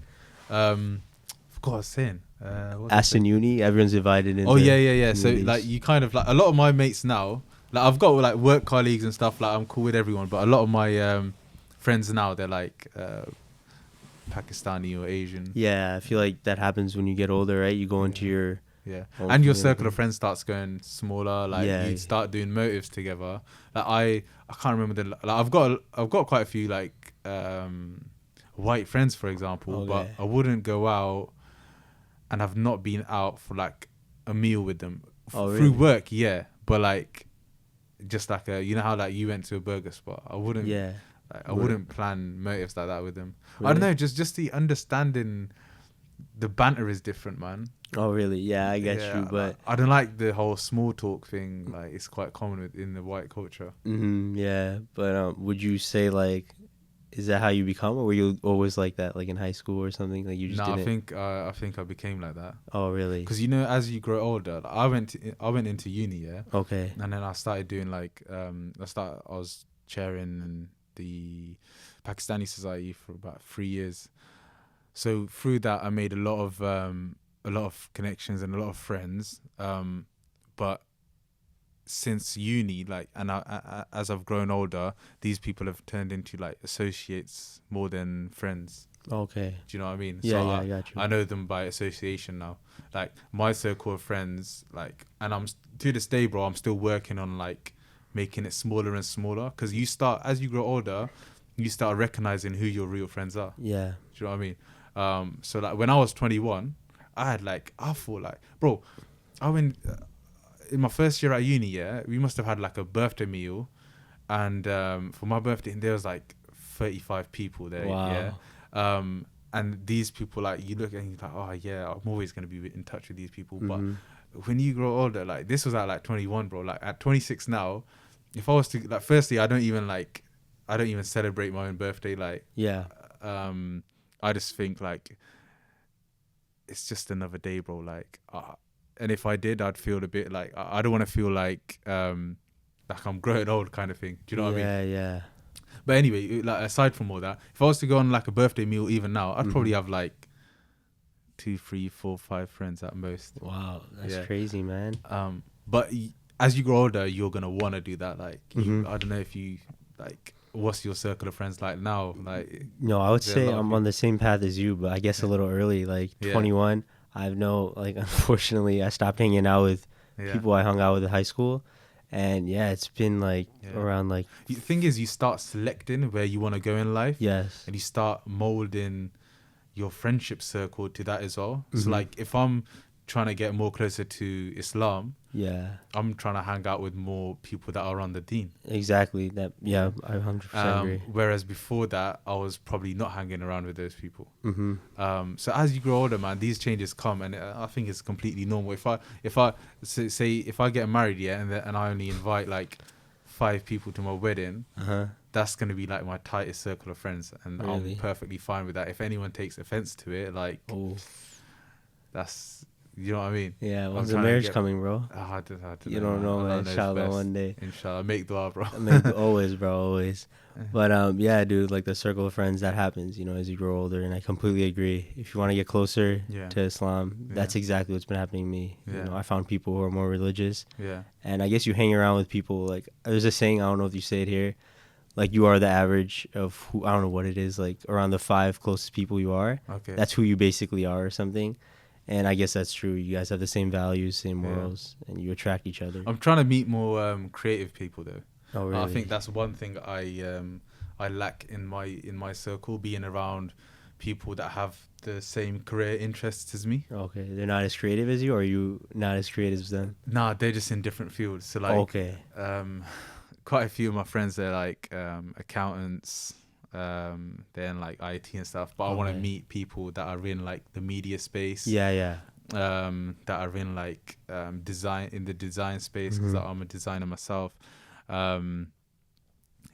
Forgot what I was saying. What was I Aston saying? Uni, everyone's divided into. Oh yeah. So communities. like you kind of like a lot of my mates now. Like I've got like work colleagues and stuff. Like I'm cool with everyone, but a lot of my friends now, they're like Pakistani or Asian. Yeah, I feel like that happens when you get older, right? You go into your. Yeah, Oh, and your yeah. circle of friends starts going smaller. Like Yeah. you start doing motives together. Like I can't remember I've got quite a few like white friends, for example, but Okay. I wouldn't go out, and I've not been out for like a meal with them Oh, through really? work. Yeah, but like just like how like you went to a burger spot. I wouldn't. Yeah. Like, I wouldn't plan motives like that with them. I Really? don't know. Just the understanding. The banter is different, man. Oh, really? Yeah, I get Yeah, you, but I don't like the whole small talk thing. Like it's quite common in the white culture. yeah. But would you say like, is that how you become, or were you always like that, like in high school or something? Like you just No, didn't. I think I became like that Oh, really? because as you grow older, like, I went into uni, yeah, Okay. and then I started doing like I was chairing in the Pakistani society for about 3 years. So through that, I made a lot of connections and a lot of friends. But since uni, like, and as I've grown older, these people have turned into like associates more than friends. Okay. Do you know what I mean? Yeah, So yeah, I got you. I know them by association now. Like my circle of friends, like, and to this day, bro, I'm still working on like making it smaller and smaller because as you grow older, you start recognizing who your real friends are. Yeah. Do you know what I mean? So like when I was 21, I thought like, bro, I went in my first year at uni. Yeah, we must have had like a birthday meal, and for my birthday, there was like 35 people there. Wow. Yeah. And these people, like, you look and you're like, oh yeah, I'm always gonna be in touch with these people. Mhm. But when you grow older, like this was at like 21, bro. Like at 26 now, if I was to like, firstly, I don't even celebrate my own birthday. Like, Yeah. I just think like it's just another day, bro. Like, and if I did, I'd feel a bit like I don't want to feel like I'm growing old, kind of thing. Do you know what I mean? Yeah, yeah. But anyway, like aside from all that, if I was to go on like a birthday meal, even now, I'd probably have like 2, 3, 4, 5 friends at most. Wow, that's Yeah. crazy, man. But as you grow older, you're gonna want to do that. Like, Mhm. I don't know if you like. What's your circle of friends like now? Like, No, I would Is there a say lot of I'm on the same path as you, but I guess a little early. Like Yeah. 21, unfortunately, I stopped hanging out with yeah. people I hung out with in high school, And yeah, it's been like around like The thing is, you start selecting where you want to go in life. yes. And you start molding your friendship circle to that as well. So Mhm. like if I'm trying to get more closer to Islam, Yeah. I'm trying to hang out with more people that are on the deen. Exactly. That I 100% agree. Whereas before that, I was probably not hanging around with those people. Mhm. So as you grow older, man, these changes come, and I think it's completely normal. If I say if I get married, and I only invite like 5 people to my wedding, Uh-huh. that's gonna be like my tightest circle of friends, and Really? I'm perfectly fine with that. If anyone takes offense to it, like Oh. that's, you know what I mean. Yeah, I'm when's the trying to marriage get- coming, bro? I don't You know, don't know, Allah man. knows Inshallah, best. one day. Inshallah, make dua, bro. I mean, always, bro, always. But yeah, dude, like the circle of friends that happens, you know, as you grow older, and I completely agree. If you want to get closer Yeah. to Islam, that's Yeah. exactly what's been happening to me. Yeah. You know, I found people who are more religious, Yeah. and I guess you hang around with people. Like there's a saying, I don't know if you say it here, like you are the average of who, I don't know what it is, like around the 5 closest people you are. Okay. That's who you basically are or something. And I guess that's true. You guys have the same values, same Yeah. morals, and you attract each other. I'm trying to meet more creative people though. Oh, really? I think that's one thing I lack in my circle, being around people that have the same career interests as me. Okay, they're not as creative as you, or are you not as creative as them? Nah, they're just in different fields. So like, Okay. Quite a few of my friends, they're like accountants, they're in like IT and stuff. But I want to Okay. meet people that are in like the media space. Yeah. That are in like design, in the design space, because I'm a designer myself.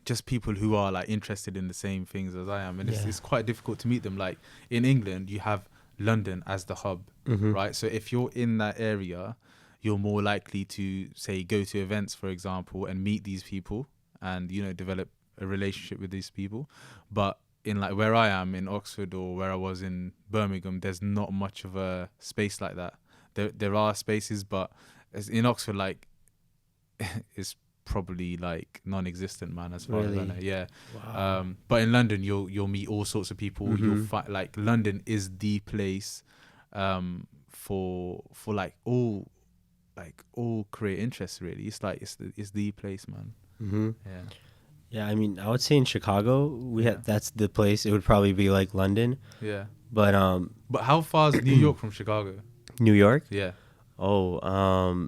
Just people who are like interested in the same things as I am, and it's quite difficult to meet them. Like in England, you have London as the hub, right? So if you're in that area, you're more likely to say go to events, for example, and meet these people, and you know, develop a relationship with these people. But in like where I am in Oxford, or where I was in Birmingham, there's not much of a space like that. There are spaces, but in Oxford, like it's probably like non-existent, man, as far as I know. Yeah. Wow. But in London, you'll meet all sorts of people. You'll find like London is the place for like all career interests, really. It's like it's the place, man. Yeah. Yeah, I mean, I would say in Chicago, that's the place. It would probably be like London. Yeah. But how far is New York from Chicago? New York? Yeah. Oh,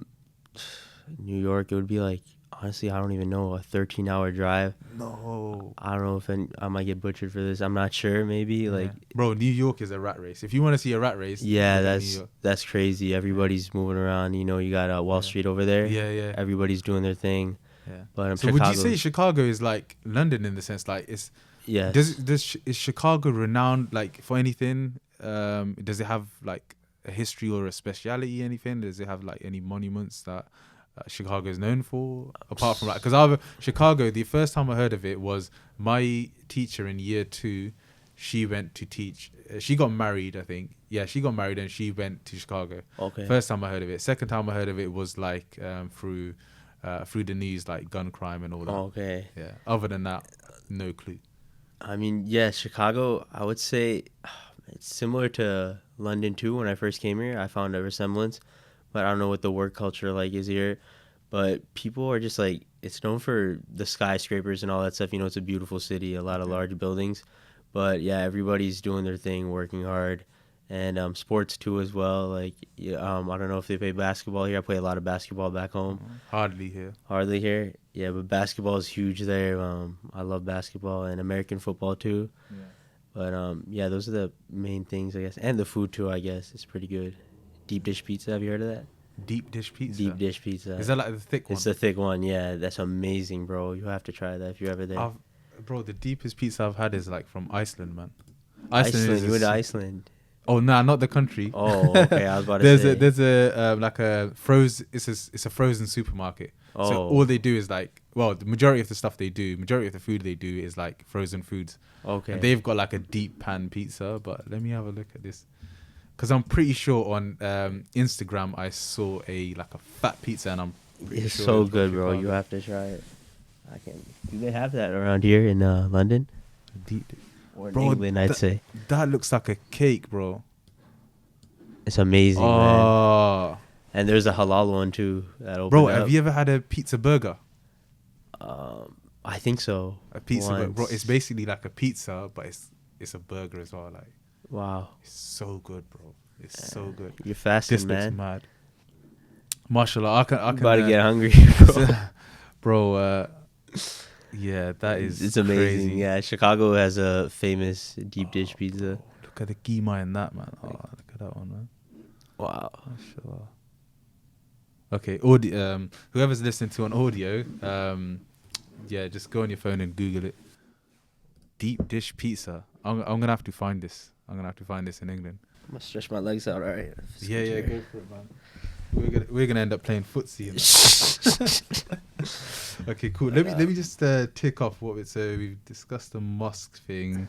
New York, it would be like, honestly, I don't even know, a 13-hour drive. No. I don't know if I might get butchered for this. I'm not sure. Maybe like, bro, New York is a rat race. If you want to see a rat race, yeah, look at New York. that's crazy. Everybody's moving around. You know, you got Wall Street over there. Yeah. Everybody's doing their thing. Yeah. But so would you say Chicago is like London in the sense, like it's is Chicago renowned like for anything? Does it have like a history or a speciality, anything? Does it have like any monuments that Chicago is known for, apart from like, because Chicago, the first time I heard of it was my teacher in year 2. She went to teach. She got married, I think. Yeah, she got married and she went to Chicago. Okay. First time I heard of it. Second time I heard of it was like through the news, like gun crime and all that. Okay. Yeah. Other than that, no clue. I mean, yeah, Chicago, I would say it's similar to London too. When I first came here, I found a resemblance, but I don't know what the work culture like is here. But people are just like, it's known for the skyscrapers and all that stuff. You know, it's a beautiful city, a lot of large buildings. But yeah, everybody's doing their thing, working hard. And sports too as well. Like, I don't know if they play basketball here. I play a lot of basketball back home. Hardly here. Yeah, but basketball is huge there. I love basketball and American football too. Yeah. But yeah, those are the main things, I guess. And the food too, I guess. It's pretty good. Deep dish pizza, have you heard of that? Deep dish pizza? Deep dish pizza. Is that like the thick one? It's the thick one, yeah. That's amazing, bro. You have to try that if you're ever there. Bro, the deepest pizza I've had is like from Iceland, man. Iceland, you went to Iceland? Oh, nah, not the country. Oh, okay. I was about to say. There's a like a frozen. It's a frozen supermarket. Oh. So all they do is like, well, the majority of the stuff they do, majority of the food they do is like frozen foods. Okay. And they've got like a deep pan pizza. But let me have a look at this, because I'm pretty sure on Instagram I saw a fat pizza, and I'm pretty it's sure so it's from good, bro. Chicago. You have to try it. Do they have that around here in London? Or in England, I'd say. That looks like a cake, bro. It's amazing, man. And there's a halal one too that opened Bro, up. have you ever had a pizza burger? I think so. A pizza burger, bro. Once. It's basically like a pizza, but it's a burger as well. Like, Wow. it's so good, bro. It's so good. You're fasting, This looks man. mad. Mashallah, I can. About to get hungry, bro. Bro, yeah, that is. It's amazing. Crazy. Yeah, Chicago has a famous deep dish pizza. Look at the keema in that, man. Oh, look at that one, man. Wow. Mashallah. Okay, audio. Whoever's listening to on audio, yeah, just go on your phone and Google it. Deep dish pizza. I'm gonna have to find this. I'm gonna have to find this in England. I'm gonna stretch my legs out. All right. Yeah, go for it, man. We're gonna end up playing footsie. Okay, cool. Let me just tick off what so we've discussed the mosque thing.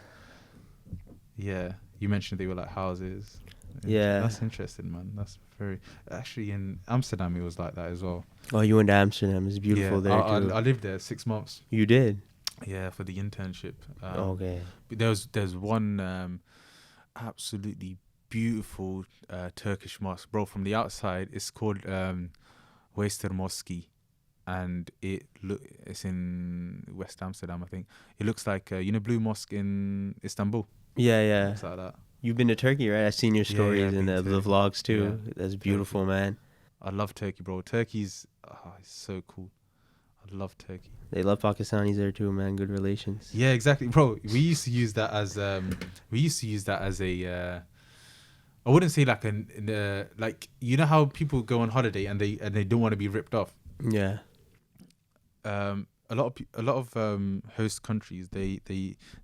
Yeah, you mentioned they were like houses. Yeah. That's interesting, man. That's very actually in Amsterdam it was like that as well. Oh, you went to Amsterdam. It's beautiful there too. I lived there 6 months. You did. Yeah, for the internship. Okay. There's one absolutely beautiful Turkish mosque, bro. From the outside, it's called Wester Mosque, and it's in West Amsterdam, I think. It looks like Blue Mosque in Istanbul. Yeah. Looks like that. You've been to Turkey, right? I've seen your stories I've and been the to vlogs too. Yeah. That's beautiful, man. I love Turkey, bro. Turkey's it's so cool. I love Turkey. They love Pakistanis there too, man. Good relations. Yeah, exactly, bro. We used to use that as a I wouldn't say like like how people go on holiday and they don't want to be ripped off. Yeah. A lot of host countries they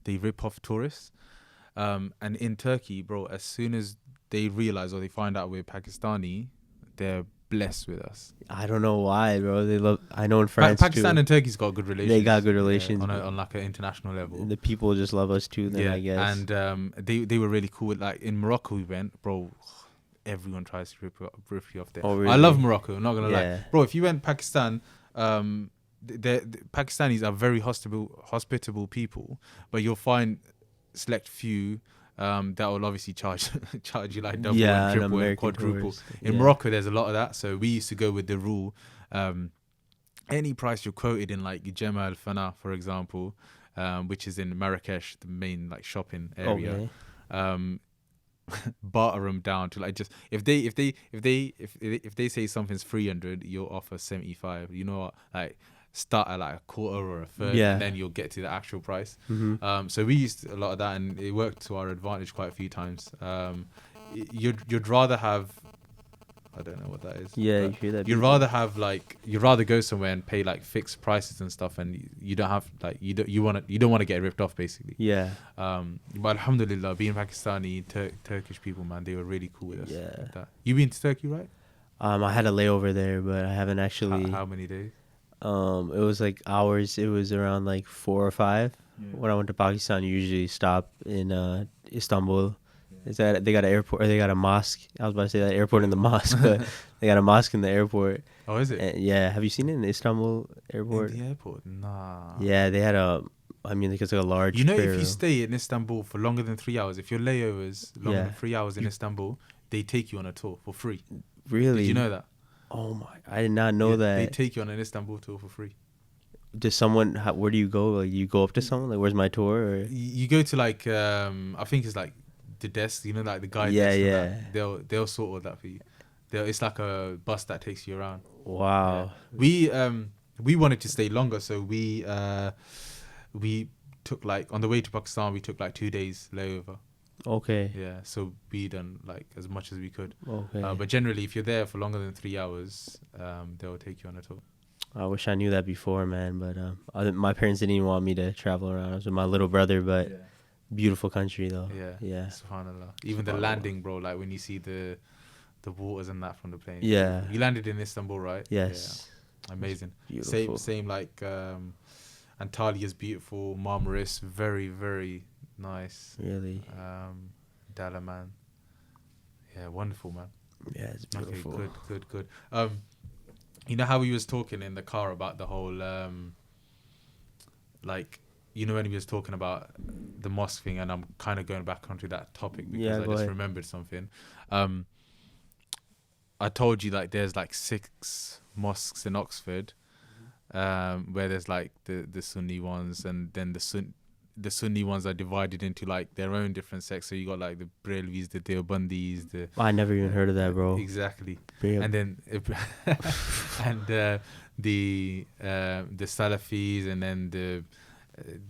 rip off tourists. And in Turkey, bro, as soon as they realize or they find out we're Pakistani, they're blessed with us. I don't know why, bro. They love. I know in France Pakistan too. and Turkey's got good relations. They got good relations on like an international level. The people just love us too. Then I guess. And they were really cool. Like in Morocco, we went, bro. Everyone tries to rip you off there. Oh, really? I love Morocco. I'm not gonna Yeah. lie, bro. If you went Pakistan, the Pakistanis are very hospitable people, but you'll find select few that will obviously charge you like double and triple and American quadruple. tourists. In Morocco, there's a lot of that. So we used to go with the rule: any price you're quoted in, like Jema Al Fana, for example, which is in Marrakesh, the main like shopping area. Okay. Barter them down to like just if they say something's 300, you'll offer 75. You know what? Like start at like a quarter or a third, and then you'll get to the actual price. Mm-hmm. So we used a lot of that, and it worked to our advantage quite a few times. You'd rather have, I don't know what that is. Yeah, you hear that. You'd rather have you'd rather go somewhere and pay like fixed prices and stuff, and you don't have you don't want to get ripped off basically. Yeah. But alhamdulillah, being Pakistani Turkish people, man, they were really cool with us. Yeah. Like that. You been to Turkey, right? I had a layover there, but I haven't actually. How many days? It was like hours. It was around like 4 or 5. Yeah. When I went to Pakistan, you usually stop in Istanbul. Is that they got an airport or they got a mosque? I was about to say that airport in the mosque, but they got a mosque in the airport. Oh, is it? And yeah, have you seen it in the Istanbul airport? In the airport? Nah. Yeah, they had it's like a large. If you stay in Istanbul for longer than 3 hours, if your layovers longer than 3 hours in Istanbul, they take you on a tour for free. Really? Did you know that? Oh my! I did not know that. They take you on an Istanbul tour for free. Does someone? Where do you go? Like, you go up to someone? Like, where's my tour? Or? You go to like I think it's like the desk. Like the guy. Yeah, desk yeah. and that. They'll sort all that for you. It's like a bus that takes you around. Wow. Yeah. We wanted to stay longer, so we took like on the way to Pakistan. We took like 2 days layover. Okay. Yeah, so we done like as much as we could. Okay. But generally, if you're there for longer than 3 hours, they'll take you on a tour. I wish I knew that before, man. But my parents didn't even want me to travel around. I was with my little brother, but beautiful country though. Yeah. Subhanallah. Even the landing, bro. Like when you see the waters and that from the plane. Yeah. You landed in Istanbul, right? Yes. Yeah. Amazing. Beautiful. Same like Antalya's beautiful. Marmaris, very very nice. Really. Dalaman. Yeah, wonderful, man. Yeah, it's beautiful. Okay, good. You know how we was talking in the car about the whole when we was talking about the mosque thing, and I'm kind of going back onto that topic because I just remembered something. I told you like there's like 6 mosques in Oxford, where there's like the Sunni ones, and then the Sunni ones are divided into like their own different sects. So you got like the Brelvis, the Deobandis, the I never even heard of that, bro. exactly, Real. and then and the Salafis, and then the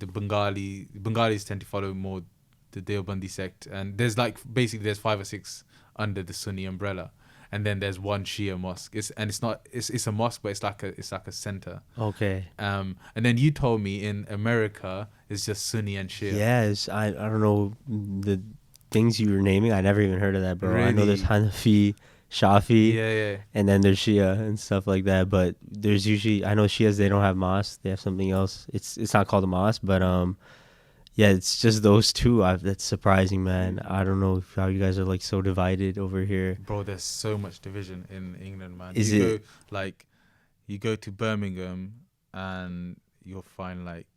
Bengalis tend to follow more the Deobandi sect, and there's like basically there's 5 or 6 under the Sunni umbrella, and then there's one Shia mosque. It's a mosque, but it's like a center. Okay. And then you told me in America it's just Sunni and Shia. Yes, I don't know the things you were naming. I never even heard of that, bro. I know there's Really? Hanafi, Shafi, Yeah. and then there's Shia and stuff like that. But there's usually, I know Shias, they don't have mosques. They have something else. It's not called a mosque, but yeah, it's just those two. That's surprising, man. I don't know how you guys are like so divided over here. Bro, there's so much division in England, man. Is you it- go, like you go to Birmingham and you'll find like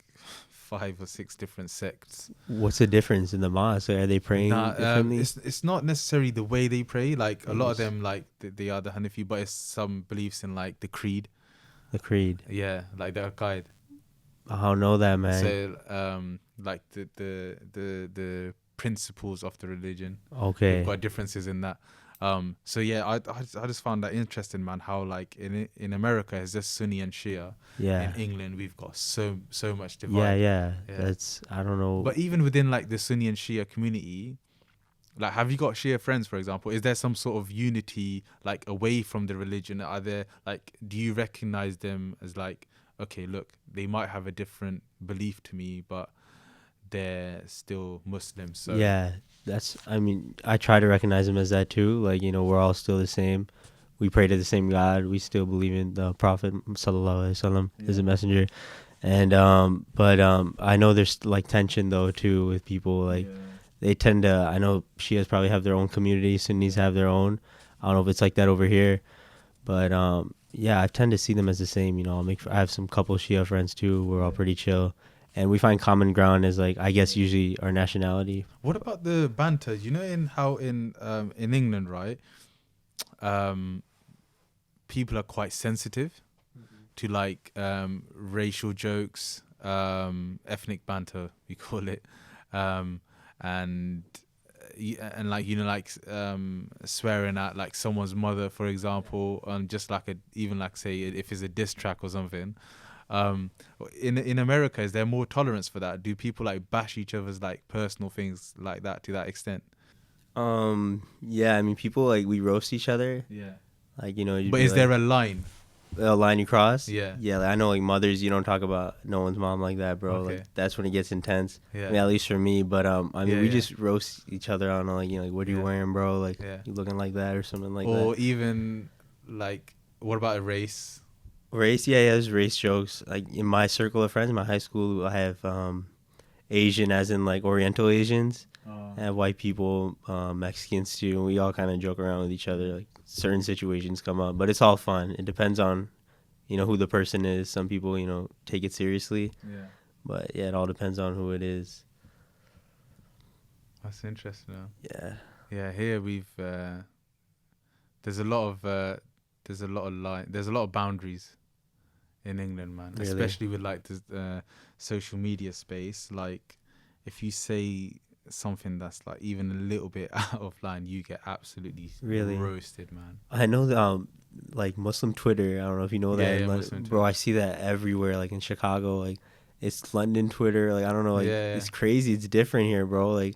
5 or 6 different sects. What's the difference in the mosque? Are they praying differently? It's not necessarily the way they pray. Like a lot of Yes. them, like they are the Hanafi, but it's some beliefs in like the creed. The creed. Yeah, like the Aqaid. I don't know that, man. So like the principles of the religion. Okay. We've got differences in that. So yeah, I just found that interesting, man. How like in America it's just Sunni and Shia. Yeah. In England we've got so much Yeah, divide. yeah. Yeah. That's, I don't know. But even within like the Sunni and Shia community, like have you got Shia friends, for example? Is there some sort of unity like away from the religion? Are there like, do you recognize them as like, okay, look, they might have a different belief to me, but they're still Muslims. So Yeah, I mean, I try to recognize them as that too. Like, we're all still the same. We pray to the same God. We still believe in the Prophet sallallahu alaihi wasallam as a messenger. And but I know there's like tension though too with people. Like they tend to. I know Shias probably have their own community. Sunnis have their own. I don't know if it's like that over here, but yeah, I tend to see them as the same. I have some couple Shia friends too. We're all pretty chill. And we find common ground as like, I guess usually our nationality. What about the banter? You know, in England, right? People are quite sensitive to like racial jokes, ethnic banter, we call it, and like like swearing at like someone's mother, for example, and just like even like say if it's a diss track or something. In America, is there more tolerance for that? Do people like bash each other's like personal things like that to that extent? Yeah, I mean, people like, we roast each other. Yeah. Like, But is there a line? a line you cross? Yeah. Yeah, like, I know like mothers, you don't talk about no one's mom like that, bro. Okay. Like that's when it gets intense. Yeah. I mean, at least for me. But I mean, we Yeah. just roast each other on like, like, what are you Yeah. wearing, bro? Like, Yeah. you looking like that or something like Or that. even like, what about a race? Race, yeah, there's race jokes. Like in my circle of friends, in my high school, I have Asian, as in like Oriental Asians. I have white people, Mexicans too, and we all kind of joke around with each other. Like certain situations come up, but it's all fun. It depends on, who the person is. Some people, take it seriously, Yeah. but yeah, it all depends on who it is. That's interesting. Yeah. Yeah, here we've there's a lot of boundaries in England, man. Really? Especially with like the social media space. Like, if you say something that's like even a little bit out of line, you get absolutely Really? roasted, man. I know that like Muslim Twitter. I don't know if you know that, Yeah, like, Muslim bro. Twitter. I see that everywhere. Like in Chicago, like it's London Twitter. Like I don't know, like Yeah. it's crazy. It's different here, bro. Like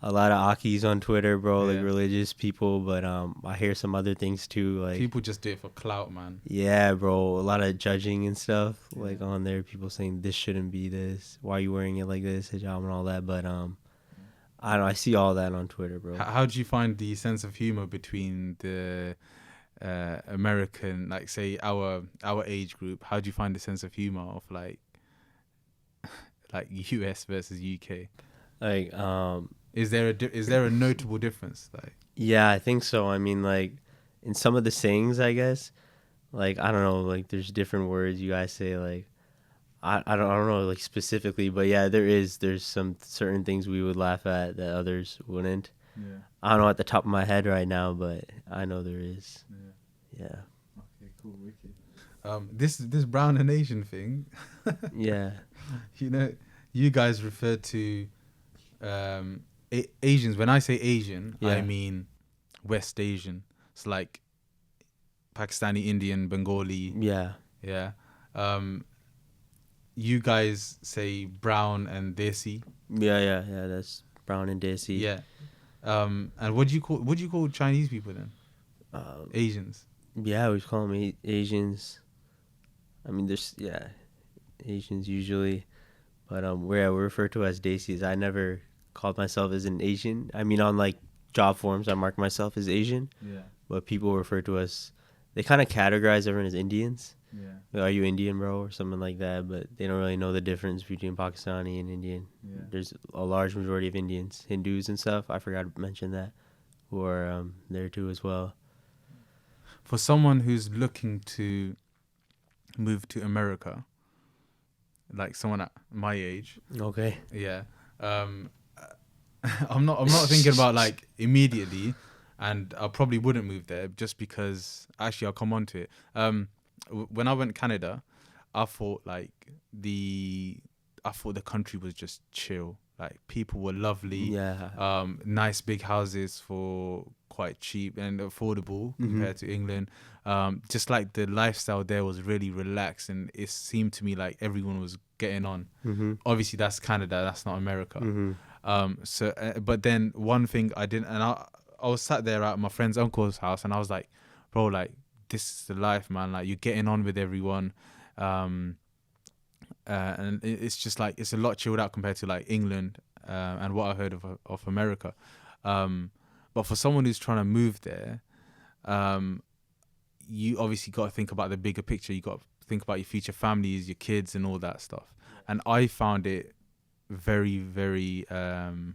a lot of Akis on Twitter, bro. Like Yeah. religious people, but I hear some other things too. Like People just do it for clout, man. yeah, bro. A lot of judging and stuff. Yeah. Like on there, people saying this shouldn't be this. Why are you wearing it like this, hijab and all that. But I don't know. I see all that on Twitter, bro. How do you find the sense of humor between the American, like say our age group? How do you find the sense of humor of like US versus UK? Like Is there a notable difference? Like, yeah, I think so. I mean, like in some of the sayings, I guess, like I don't know, like there's different words you guys say. Like I don't know like specifically, but yeah, there's some certain things we would laugh at that others wouldn't. Yeah. I don't know at the top of my head right now, but I know there is. Yeah. Yeah. Okay. Cool. Wicked. This brown and Asian thing. Yeah. You know, you guys refer to Asians. When I say Asian, I Yeah. mean West Asian. It's like Pakistani, Indian, Bengali. Yeah. Yeah. You guys say brown and Desi. Yeah. That's brown and Desi. Yeah. And what do you call Chinese people then? Asians. Yeah, we call them Asians. I mean, Asians usually, but we're referred to as Desis. I never called myself as an Asian. I mean, on like job forms, I mark myself as Asian. Yeah. But people refer to us. They kind of categorize everyone as Indians. Yeah. Like, are you Indian, bro, or something like that? But they don't really know the difference between Pakistani and Indian. Yeah. There's a large majority of Indians, Hindus and stuff. I forgot to mention that, who are there too as well. For someone who's looking to move to America, like someone at my age, Okay. yeah, I'm not thinking about like immediately, and I probably wouldn't move there just because. Actually, I'll come on to it. When I went to Canada, I thought the country was just chill. Like people were lovely. Yeah. Nice big houses for quite cheap and affordable compared to England. Just like the lifestyle there was really relaxed, and it seemed to me like everyone was getting on. Obviously, that's Canada. That's not America. But then one thing I didn't, and I was sat there at my friend's uncle's house, and I was like, bro, like this is the life, man. Like you're getting on with everyone. And it's just like it's a lot chilled out compared to like England and what I heard of America. But for someone who's trying to move there, you obviously got to think about the bigger picture. You got to think about your future families, your kids, and all that stuff. And I found it very, very. The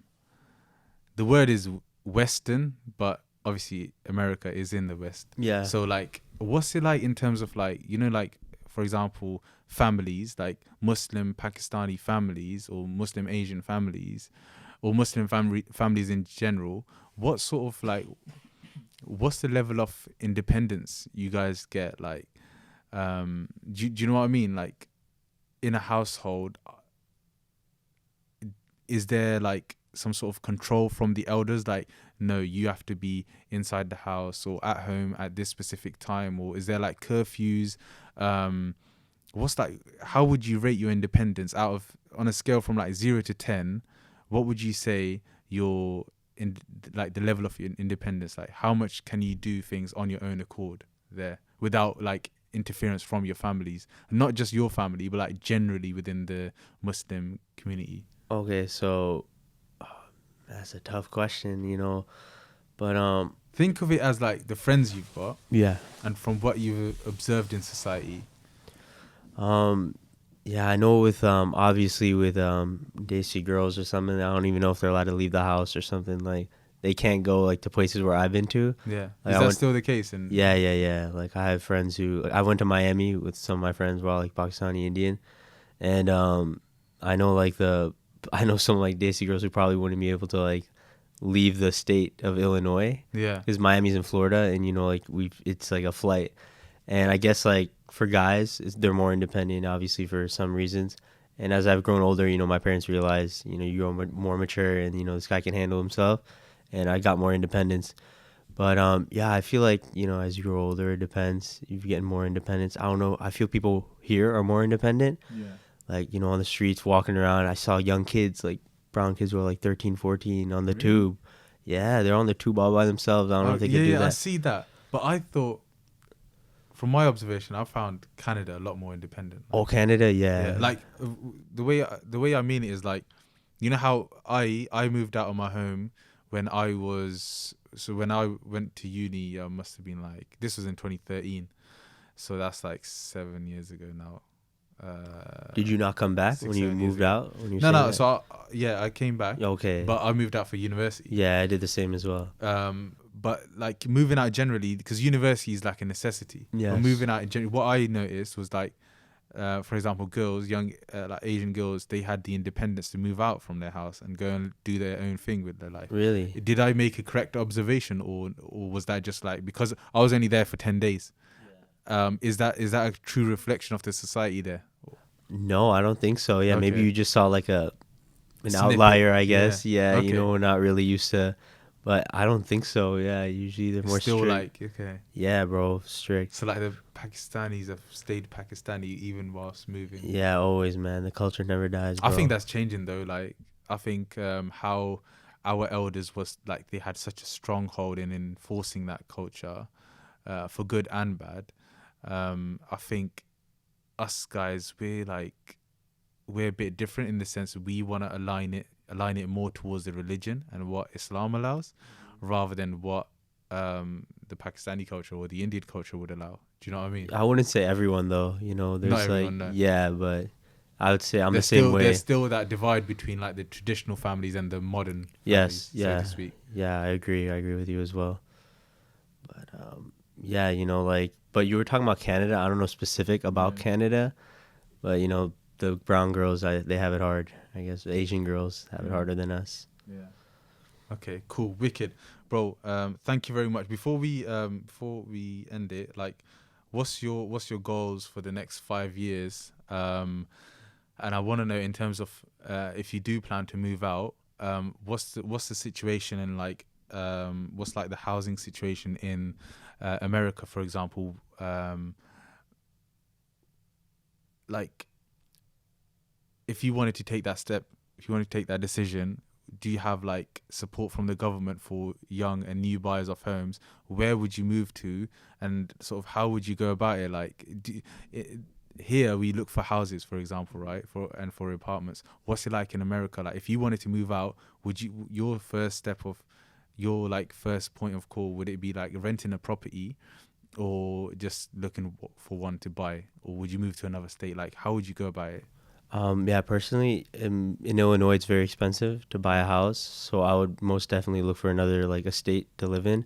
word is Western, but obviously America is in the West. Yeah. So like, what's it like in terms of like, you know, like for example, families like Muslim Pakistani families or Muslim Asian families or Muslim families in general. What sort of like, what's the level of independence you guys get? Like, do you know what I mean? Like, in a household, is there like some sort of control from the elders? Like, no, you have to be inside the house or at home at this specific time, or is there like curfews? What's like? How would you rate your independence on a scale from like 0 to 10? What would you say your like the level of your independence? Like, how much can you do things on your own accord there without like interference from your families, not just your family, but like generally within the Muslim community? Okay, so that's a tough question, you know, but think of it as like the friends you've got, yeah, and from what you've observed in society. Yeah, I know with obviously with Desi girls or something, I don't even know if they're allowed to leave the house or something. Like they can't go like to places where I've been to. Yeah, like, is that still the case? Yeah. Like I have friends I went to Miami with some of my friends who are like Pakistani Indian, and I know some like Desi girls who probably wouldn't be able to like leave the state of Illinois. Yeah, because Miami's in Florida, and you know like it's like a flight, and I guess like for guys they're more independent obviously for some reasons. And as I've grown older, you know, my parents realized, you know, you grow more mature, and you know this guy can handle himself, and I got more independence. But yeah, I feel like, you know, as you grow older, it depends. You're getting more independence. I don't know. I feel people here are more independent. yeah. Like, you know, on the streets, walking around, I saw young kids, like brown kids who are like 13, 14 on the tube. Yeah, they're on the tube all by themselves. I don't know if they can do that. Yeah, I see that. But I thought, from my observation, I found Canada a lot more independent. Oh, Canada, yeah. Like the way I mean it is like, you know how I moved out of my home when I went to uni, must have been like, this was in 2013, so that's like 7 years ago now. Did you not come back when you moved out? No. So I came back. Okay. But I moved out for university. Yeah, I did the same as well. But like moving out generally, because university is like a necessity. Yes. But moving out in general, what I noticed was like, for example, girls, young like Asian girls, they had the independence to move out from their house and go and do their own thing with their life. Really? Did I make a correct observation, or was that just like, because I was only there for 10 days? Is that a true reflection of the society there? No, I don't think so. Yeah, maybe Okay. you just saw like an Snippet. outlier, I guess. Yeah, Okay. you know, we're not really used to, but I don't think so. Yeah, usually they're more Still strict. like, okay. Yeah, bro, strict. So like the Pakistanis have stayed Pakistani even whilst moving. Yeah, always, man. The culture never dies, bro. I think that's changing though. Like, I think how our elders was like, they had such a stronghold in enforcing that culture, for good and bad. I think us guys, we're a bit different in the sense that we want to align it more towards the religion and what Islam allows, rather than what the Pakistani culture or the Indian culture would allow. Do you know what I mean? I wouldn't say everyone though. You know, there's Not like everyone, no. yeah, but I would say I'm the same way. There's still that divide between like the traditional families and the modern families, Yes, so yeah, to speak. yeah. I agree with you as well. But yeah, you know, like, but you were talking about Canada. I don't know specific about Yeah. Canada, but you know, the brown girls, they have it hard. I guess the Asian girls have it harder than us. Yeah. Okay, cool, wicked, bro. Thank you very much. Before we end it, like, what's your goals for the next 5 years? And I want to know, in terms of if you do plan to move out, what's the situation, and like what's like the housing situation in America, for example? Like, if you wanted to take that step, if you wanted to take that decision, do you have like support from the government for young and new buyers of homes? Where would you move to, and sort of how would you go about it? Like, here we look for houses, for example, right? For apartments. What's it like in America? Like, if you wanted to move out, would you, your first step of your like first point of call, would it be like renting a property, or just looking for one to buy, or would you move to another state? Like, how would you go about it? Yeah, personally, in Illinois, it's very expensive to buy a house, so I would most definitely look for another like a state to live in.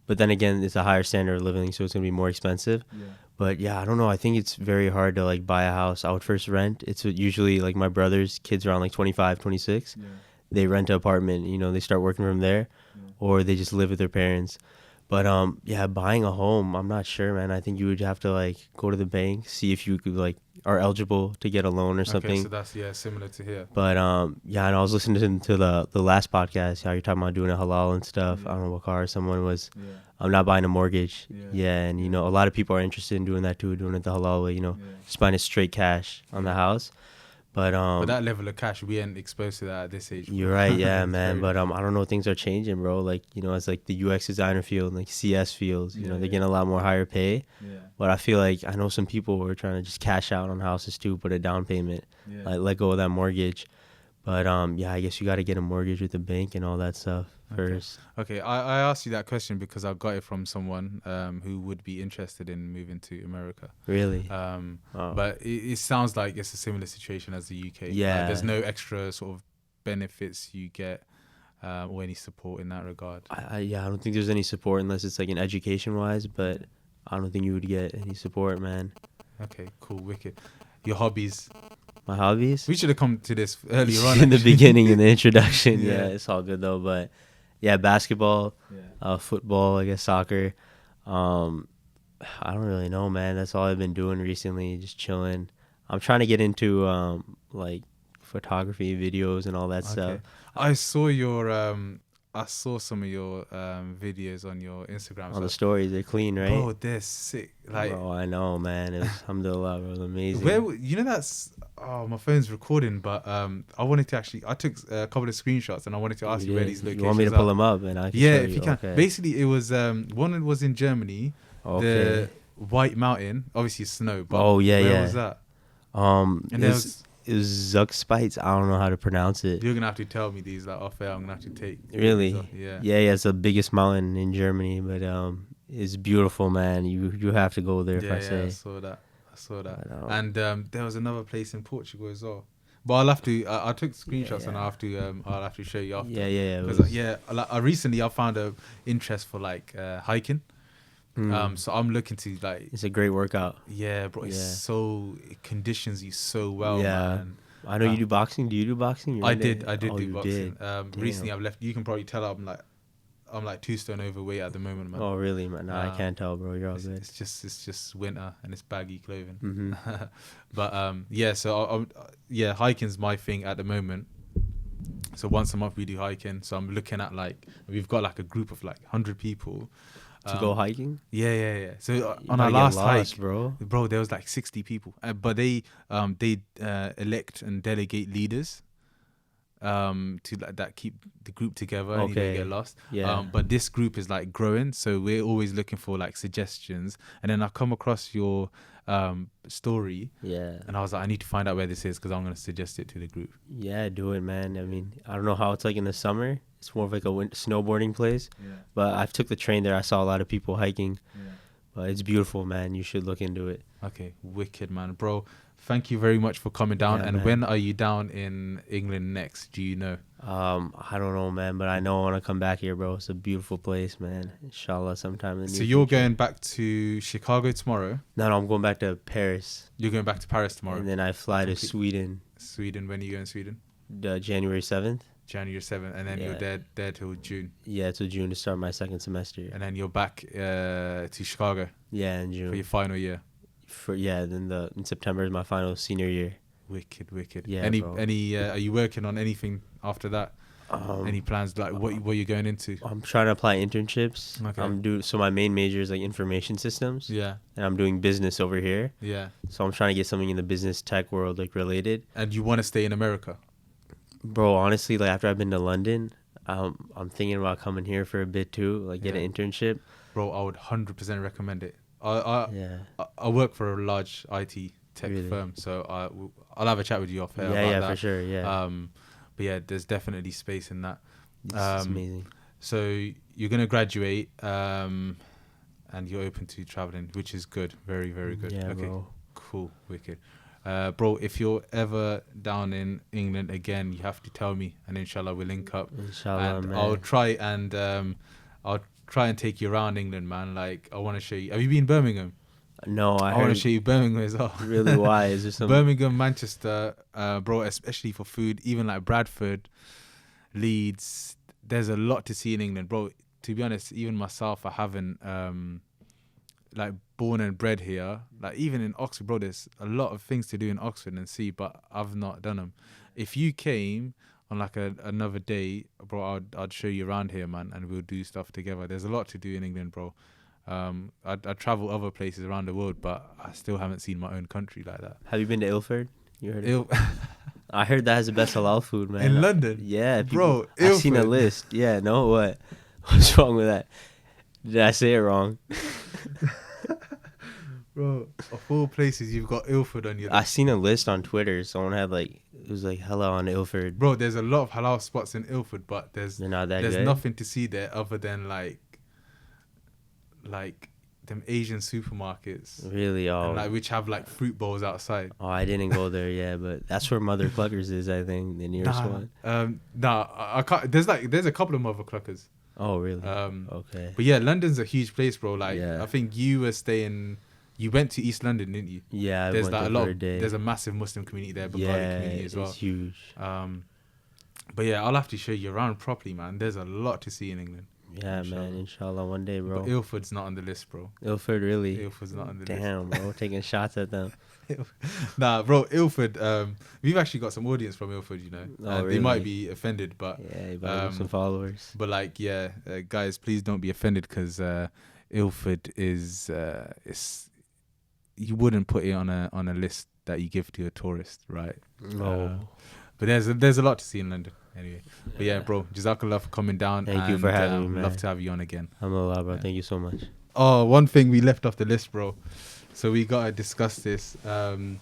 But then again, it's a higher standard of living, so it's gonna be more expensive. Yeah. But yeah, I don't know. I think it's very hard to like buy a house. I would first rent. It's usually like my brother's kids around like 25, 26. Yeah. They rent an apartment. You know, they start working from there, or they just live with their parents. But yeah, buying a home, I'm not sure, man. I think you would have to like go to the bank, see if you could like are eligible to get a loan or something. Okay, so that's similar to here. But yeah, and I was listening to the last podcast, how you're talking about doing a halal and stuff. I don't know what car someone was. Yeah. I'm not buying a mortgage. Yeah. Yeah, and you know, a lot of people are interested in doing that too, doing it the halal way. You know, Yeah. just buying it straight cash on the house. But that level of cash, we ain't exposed to that at this age. you're right, yeah, It's man. very- But I don't know, things are changing, bro. Like, you know, as like the UX designer field, like CS fields, you know, Yeah, they're yeah. getting a lot more higher pay. Yeah. But I feel like I know some people who are trying to just cash out on houses too, put a down payment, Yeah. like let go of that mortgage. But yeah, I guess you got to get a mortgage with the bank and all that stuff first. Okay, I asked you that question because I got it from someone who would be interested in moving to America. Really? Oh. But it sounds like it's a similar situation as the UK. Yeah. There's no extra sort of benefits you get or any support in that regard. Yeah, I don't think there's any support unless it's like an education wise, but I don't think you would get any support, man. Okay, cool, wicked. Your hobbies. My hobbies? We should have come to this earlier on. in the actually. beginning, in the introduction. Yeah. Yeah, it's all good though. But yeah, basketball, football, I guess soccer. I don't really know, man. That's all I've been doing recently, just chilling. I'm trying to get into like photography, videos, and all that stuff. I saw some of your videos on your Instagram. All the stories, they're clean, right? Oh, they're sick. Like, bro, I know, man. It was, alhamdulillah, bro, it was amazing. my phone's recording, but I wanted to actually, I took a couple of screenshots and I wanted to ask you where these locations are. You want me to pull them up and I can show if you can. Okay. Basically, it was one was in Germany, the White Mountain, obviously snow. But where was that? And And it was Zuckspitz. I don't know how to pronounce it. You're gonna have to tell me these like off air. I'm gonna have to take. Really? these off. Yeah. Yeah. It's the biggest mountain in Germany, but it's beautiful, man. You have to go there. Yeah, if I say. I saw that. But, And there was another place in Portugal as well. But I'll have to. I took screenshots and I'll have to show you after. Yeah. Because I recently I found a interest for like hiking. So I'm looking to like, It's a great workout. yeah, bro. It's Yeah. so, it conditions you so well, Yeah. man. I know you do boxing. Do you do boxing? You're I into did it? I did Oh, do you boxing. did. Recently Damn. I've left. You can probably tell I'm like 2 stone overweight at the moment, man. Oh, really, man? No, I Um, can't tell, bro. You're all It's, good. it's just winter and it's baggy clothing. Mm-hmm. But yeah, so yeah, hiking's my thing at the moment. So once a month we do hiking. So I'm looking at like, we've got like a group of like 100 people To go hiking? Yeah. So You on gotta our get last lost, hike, bro. there was like 60 people, but they elect and delegate leaders to like that keep the group together and you don't Okay. get lost. Yeah. But this group is like growing, so we're always looking for like suggestions. And then I come across your story, Yeah. and I was like, I need to find out where this is because I'm gonna suggest it to the group. Yeah, do it, man. I mean, I don't know how it's like in the summer. It's more of like a snowboarding place. Yeah. But I've took the train there. I saw a lot of people hiking. But it's beautiful, man. You should look into it. Okay, wicked, man, bro. Thank you very much for coming down. Yeah, and man. when are you down in England next? Do you know? I don't know, man, but I know I want to come back here, bro. It's a beautiful place, man. Inshallah, sometime in the So near you're future. going back to Chicago tomorrow. No, I'm going back to Paris. You're going back to Paris tomorrow. And then I fly to Complete- Sweden Sweden. When are you going to Sweden? January 7th. January 7th, and then you're Yeah. there till June, Yeah, till June to start my second semester. and then you're back to Chicago Yeah, in for June. your final year. Then in September is my final senior year. Wicked. Yeah, Any bro. are you working on anything after that? Any plans like what you're going into? I'm trying to apply internships. Okay. So my main major is like information systems, Yeah. and I'm doing business over here. Yeah. So I'm trying to get something in the business tech world like related. And you want to stay in America? Bro, honestly, like after I've been to London, I'm thinking about coming here for a bit too, like get Yeah. an internship. Bro, I would 100% recommend it. Yeah. I work for a large IT tech Really? firm, so I'll have a chat with you off air Yeah, about yeah, that. for sure. Yeah. But yeah, there's definitely space in that. It's amazing. So you're gonna graduate, and you're open to traveling, which is good. Very, very good. Yeah, Okay, bro. cool, wicked. Bro, if you're ever down in England again, you have to tell me, and inshallah we'll link up. Inshallah, And man. I'll try and take you around England, man. Like, I want to show you. Have you been Birmingham? No, I I want to heard. show you Birmingham as well. Really, why? Is there some? Birmingham, Manchester, bro, especially for food, even like Bradford, Leeds. There's a lot to see in England, bro. To be honest, even myself, I haven't like born and bred here. Like even in Oxford, bro, there's a lot of things to do in Oxford and see, but I've not done them. If you came on like another day, bro, I'd show you around here, man, and we'll do stuff together. There's a lot to do in England, bro. I'd travel other places around the world, but I still haven't seen my own country like that. Have you been to Ilford? You heard it? Il- I heard that has the best halal food, man. in London? Yeah, Bro, I've seen a Ilford. list. Yeah, no, what? What's wrong with that? Did I say it wrong? Bro, of all places, you've got Ilford on your I seen a list on Twitter. Someone had like, it was like hello on Ilford. Bro, there's a lot of halal spots in Ilford, but there's They're not that good. nothing to see there other than like them Asian supermarkets, Really? Oh, and, like, which have like fruit bowls outside. oh, I didn't go there. Yeah, but that's where Mother Cluckers is. I think the nearest one. I can't. There's a couple of mother cluckers. Oh, really? Um, Okay. But yeah, London's a huge place, bro. Like, Yeah. I think you went to East London, didn't you? Yeah, I There's went like there a lot. for a day. There's a massive Muslim community there, Bengali Yeah, community as well. it's huge. But yeah, I'll have to show you around properly, man. There's a lot to see in England. Yeah, man. Inshallah, one day, bro. But Ilford's not on the list, bro. Ilford, really? Ilford's not on the Damn, bro. Taking shots at them. list. Nah, bro, Ilford. We've actually got some audience from Ilford, you know. Oh, They might really? be offended, but Yeah, you better some followers. But like, yeah, guys, please don't be offended because Ilford is you wouldn't put it on a list that you give to a tourist, right? No. But there's a lot to see in London anyway. But yeah, bro, Jazakallah for coming down. Thank you for having me, man. Love to have you on again. Alhamdulillah, bro. Yeah. Thank you so much. Oh, one thing we left off the list, bro. So we gotta discuss this. And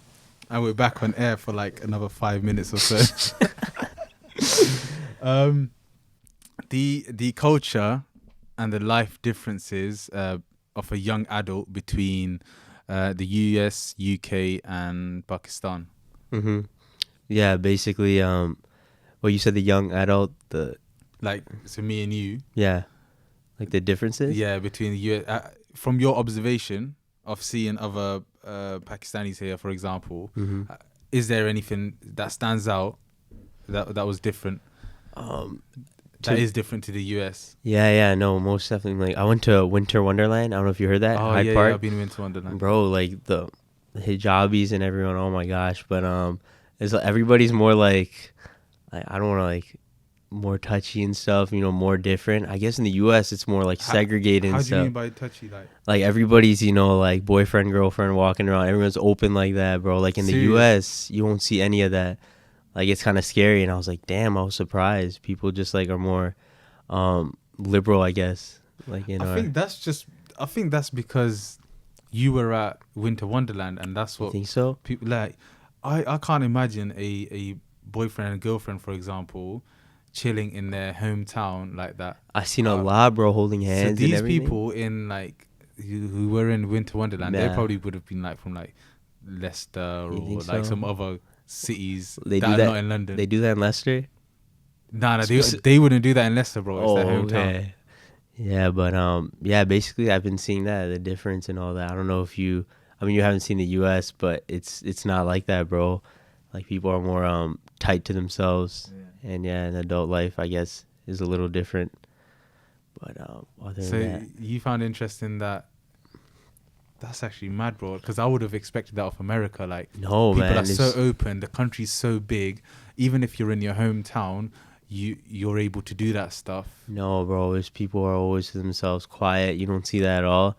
we're back on air for like another 5 minutes or so. The culture and the life differences of a young adult between the US, UK, and Pakistan. Mm-hmm. Yeah, basically, well, you said the young adult, Like, so me and you. yeah, like the differences? Yeah, between the US. from your observation of seeing other Pakistanis here, for example, is there anything that stands out that was different? That is different to the US. Yeah, no, most definitely. Like, I went to Winter Wonderland. I don't know if you heard that. Hyde Park. Yeah, I've been to Winter Wonderland. Bro, like the hijabis and everyone. Oh my gosh! But it's like everybody's more like I don't want to like more touchy and stuff. You know, more different. I guess in the US it's more like segregated. How and do you stuff. mean by touchy? Like everybody's, you know, like boyfriend, girlfriend walking around. Everyone's open like that, bro. Like in the US, you won't see any of that. Like it's kind of scary. And I was like, damn, I was surprised. People just like are more liberal, I guess. Like, you know. I think that's because you were at Winter Wonderland, and that's what I think so. People like. I can't imagine a boyfriend and girlfriend, for example, chilling in their hometown like that. I seen a lot, bro, holding hands. So these and everything. people in like who were in Winter Wonderland, they probably would have been like from like Leicester or like some other cities that are not in London. They do that in Leicester? No, they wouldn't do that in Leicester, bro. It's their hometown. Okay. Yeah, but basically I've been seeing that, the difference and all that. I don't know if you haven't seen the US, but it's not like that, bro. Like people are more tight to themselves. Yeah. And in adult life I guess is a little different. But other than that, you found interesting that. That's actually mad, bro. Because I would have expected that of America. Like, no, people man, are so open. The country's so big. Even if you're in your hometown, you're able to do that stuff. No, bro. It's people are always to themselves, quiet. You don't see that at all.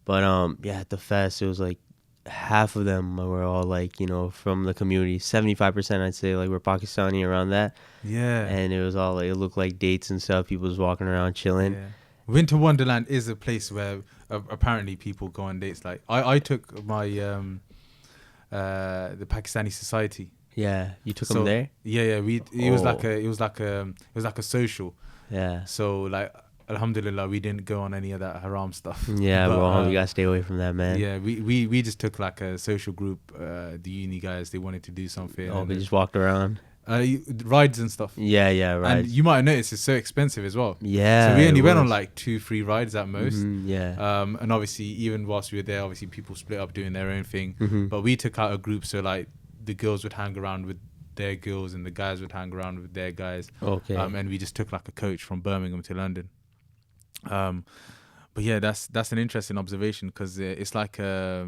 But at the fest, it was like half of them were all like, you know, from the community. 75%, I'd say, like, were Pakistani, around that. Yeah. And it was all like, it looked like dates and stuff. People was walking around chilling. Yeah. Winter Wonderland is a place where apparently people go on dates. Like I took my the Pakistani society. Yeah, you took them there. Yeah. It was like a social. Yeah. So like, alhamdulillah, we didn't go on any of that haram stuff. Yeah, bro, you gotta stay away from that, man. Yeah, we just took like a social group. The uni guys, they wanted to do something. Oh, they just walked around. Rides and stuff. Yeah, rides. And you might have noticed it's so expensive as well. Yeah. So we only went on like 2-3 rides at most. Yeah. And obviously, even whilst we were there, obviously people split up doing their own thing. But we took out a group, so like the girls would hang around with their girls and the guys would hang around with their guys. Okay. And we just took like a coach from Birmingham to London. But yeah, that's an interesting observation because it's like a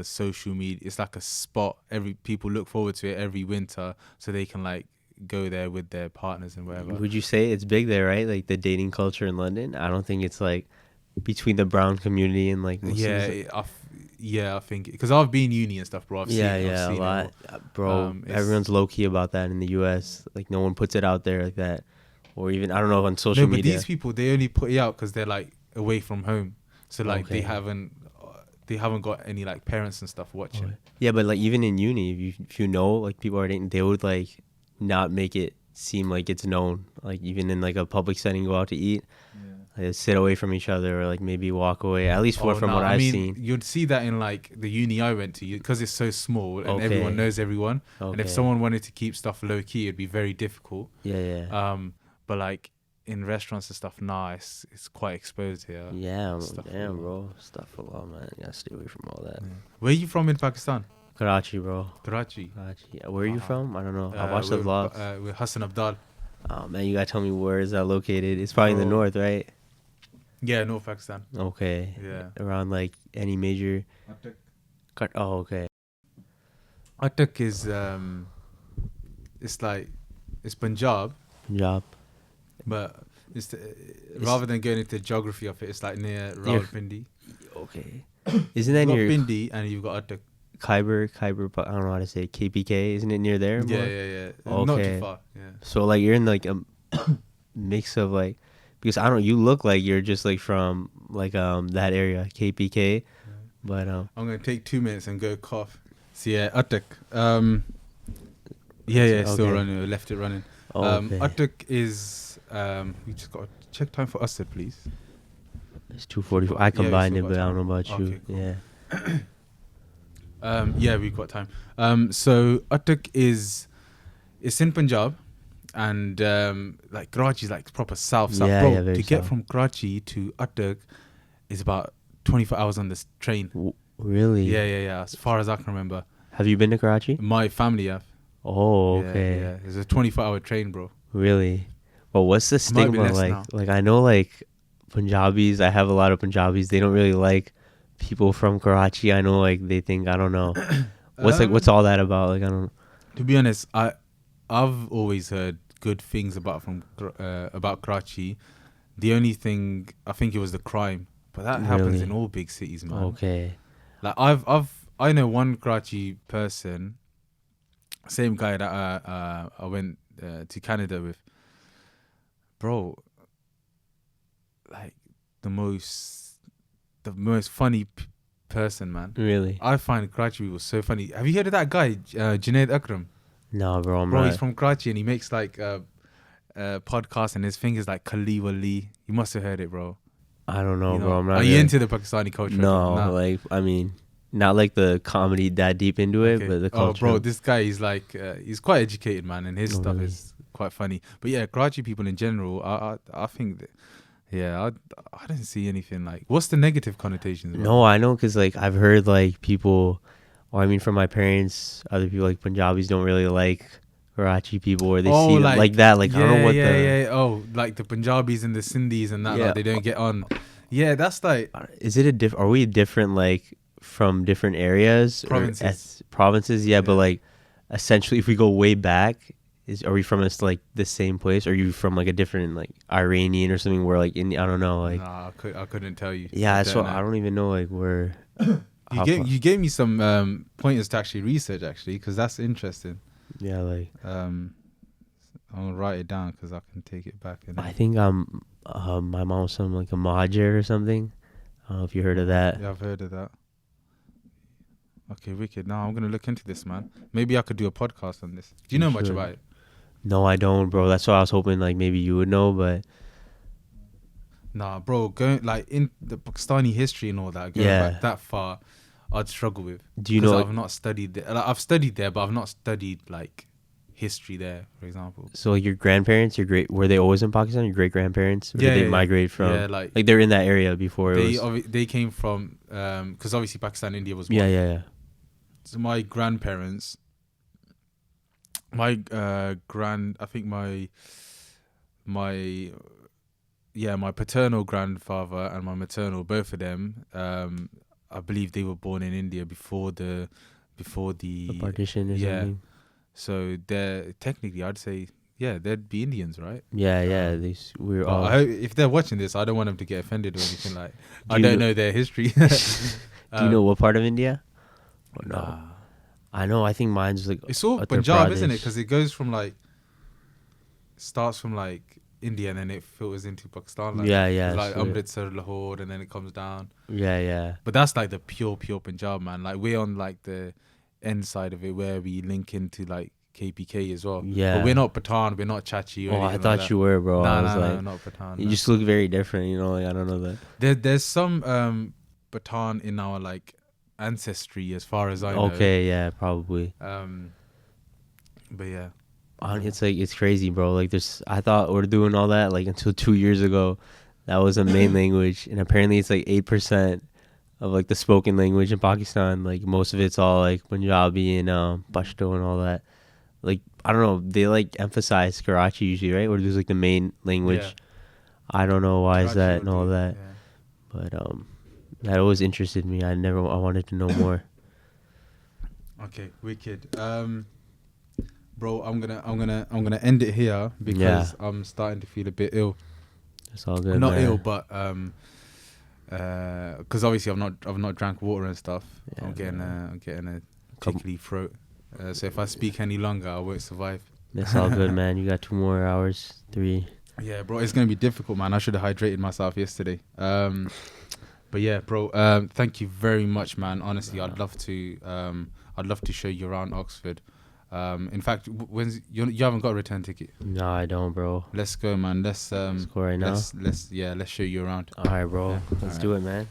social media. It's like a spot. Every people look forward to it every winter, so they can like go there with their partners and whatever. Would you say it's big there, right? Like the dating culture in London. I don't think it's like between the brown community and like Muslims. I think because I've been uni and stuff, bro. I've seen a lot, bro. Everyone's low key about that in the US. Like no one puts it out there like that, or even I don't know on social media. But these people, they only put it out because they're like away from home, so like they haven't got any like parents and stuff watching. Yeah, but like even in uni, if you know like people are dating, they would like not make it seem like it's known. Like even in like a public setting, go out to eat, like, sit away from each other or like maybe walk away. At least from what I've seen. You'd see that in like the uni I went to, because it's so small and everyone knows everyone. And if someone wanted to keep stuff low key, it'd be very difficult. Yeah. But like in restaurants and stuff, it's quite exposed here. Yeah, damn, bro. Astaghfirullah, man. You gotta stay away from all that. Yeah. Where are you from in Pakistan? Karachi, bro. Karachi. Where are you from? I don't know. I watched the vlogs. With Hassan Abdal. Oh, man, you gotta tell me where is that located. It's probably in the north, right? Yeah, North Pakistan. Okay. Yeah. Around like any major... Attock. Oh, okay. Attock is... it's Punjab. But rather than going into the geography of it, it's like near Rawalpindi. Okay. Isn't that near... You've got Pindi and you've got Attock. Khyber, I don't know how to say it. KPK, isn't it near there? Yeah. Okay. Not too far, yeah. So like you're in like a mix of like... Because you look like you're just like from like that area, KPK. Yeah. But I'm going to take 2 minutes and go cough. So yeah, Attock. It's still running. We left it running. Attock is... we just got to check time for Usted, please. It's 2:44. I combined it, but I don't know about you. Cool. Yeah. We've got time. So Attock it's in Punjab, and like Karachi is like proper south. Bro, to get from Karachi to Attock is about 24 hours on this train. Really? Yeah. As far as I can remember. Have you been to Karachi? My family have. Oh, okay. Yeah. It's a 24-hour train, bro. Really? Well, what's the It might be stigma less like? now. Like, I know, like, Punjabis, I have a lot of Punjabis, they don't really like people from Karachi. I know, like, they think, I don't know. What's all that about? Like, I don't. To be honest, I've always heard good things about Karachi. The only thing, I think it was the crime, but that happens Really? in all big cities, man. Okay. Like I know one Karachi person, same guy that I went to Canada with, bro. Like the most funny person, man. Really? I find Karachi people so funny. Have you heard of that guy, Junaid Akram? No, bro, I'm Bro, not. he's from Karachi and he makes like podcast and his thing is like Khalil Wali. You must have heard it, bro. I don't know, You bro. know? I'm not. Are you really- into the Pakistani culture? No, Nah. like, I mean, not like the comedy that deep into it, Okay. but the Oh, culture. bro, this guy is like he's quite educated, man, and his Oh, stuff really? is quite funny. But yeah, Karachi people in general, I think that, yeah, I don't see anything like. What's the negative connotations? Bro? No, I know, because, like, I've heard, like, people, or I mean, from my parents, other people, like, Punjabis don't really like Karachi people, or they see them like that. Like, I don't know what Yeah. Oh, like the Punjabis and the Sindhis and that, Yeah. like, they don't get on. Yeah, that's like Is it are we different, like, from different areas? Provinces. Provinces, yeah, but, Yeah. like, essentially, if we go way back, are we from like the same place? Or are you from like a different, like, Iranian or something, where, like, I don't know, like, nah, I couldn't tell you. yeah, so know. I don't even know, like, where. You gave me some pointers to actually research, because that's interesting. Yeah, like, I'm gonna write it down because I can take it back. I think my mom's from, like, a Mahajir or something. I don't know if you heard of that. Yeah, I've heard of that. Okay, wicked. Now I'm gonna look into this, man. Maybe I could do a podcast on this. Do you know much should. about it? No, I don't, bro. That's why I was hoping, like, maybe you would know, but Nah, bro. Going like in the Pakistani history and all that, going Yeah. back that far, I'd struggle with. do you 'Cause know? I've not studied there. Like, I've studied there, but I've not studied like history there, for example. So, like, your grandparents, were they always in Pakistan? Your great grandparents, or Yeah, did they yeah, migrate from? Yeah, like Like, they're in that area before it was. they came from because obviously Pakistan and India was one. Yeah. So my grandparents, my I think my paternal grandfather and my maternal, both of them, I believe they were born in India before the A partition or yeah. something. So they're technically, I'd say, yeah, they'd be Indians, right? Yeah. We're But all. I hope, if they're watching this, I don't want them to get offended or anything like. I you don't know- know their history. Do you know what part of India? Or no. Nah. I know. I think mine's like. It's all Uttar Punjab, isn't it? Pradesh. Because it goes from like, starts from like India and then it filters into Pakistan. Like, Yeah. it's like so- Amritsar, Lahore, and then it comes down. Yeah. But that's like the pure Punjab, man. Like we're on like the end side of it where we link into like KPK as well. Yeah. But we're not Pathan, we're not Chachi. Or Oh, I anything thought like you were, bro. I was No, like, not Pathan. you no. just look very different. You know, like, I don't know that. There's some Pathan in our like ancestry, as far as I know. Okay, yeah, probably. But yeah. It's like, it's crazy, bro. Like, I thought Urdu and all that, like, until 2 years ago, that was a main language, and apparently it's like 8% of like the spoken language in Pakistan. Like, most of it's all like Punjabi and Pashto and all that. Like, I don't know, they like emphasize Karachi usually, right? Urdu is like the main language. Yeah. I don't know why is Karachi that and all Urdu, that, yeah. but that always interested me. I wanted to know more. Okay, wicked. Bro, I'm gonna end it here because Yeah. I'm starting to feel a bit ill. It's all good. Not man. ill, but because obviously I've not drank water and stuff. Yeah, I'm getting a Couple- tickly throat. So if I speak any longer, I won't survive. It's all good, man. You got 2 more hours, 3. Yeah, bro, it's gonna be difficult, man. I should have hydrated myself yesterday. But yeah, bro, thank you very much, man. Honestly, I'd love to show you around Oxford. In fact, when's you haven't got a return ticket? No, I don't, bro. Let's go, man. Let's Let's go right now. let's show you around. All right, bro. Yeah, Let's all do it, man.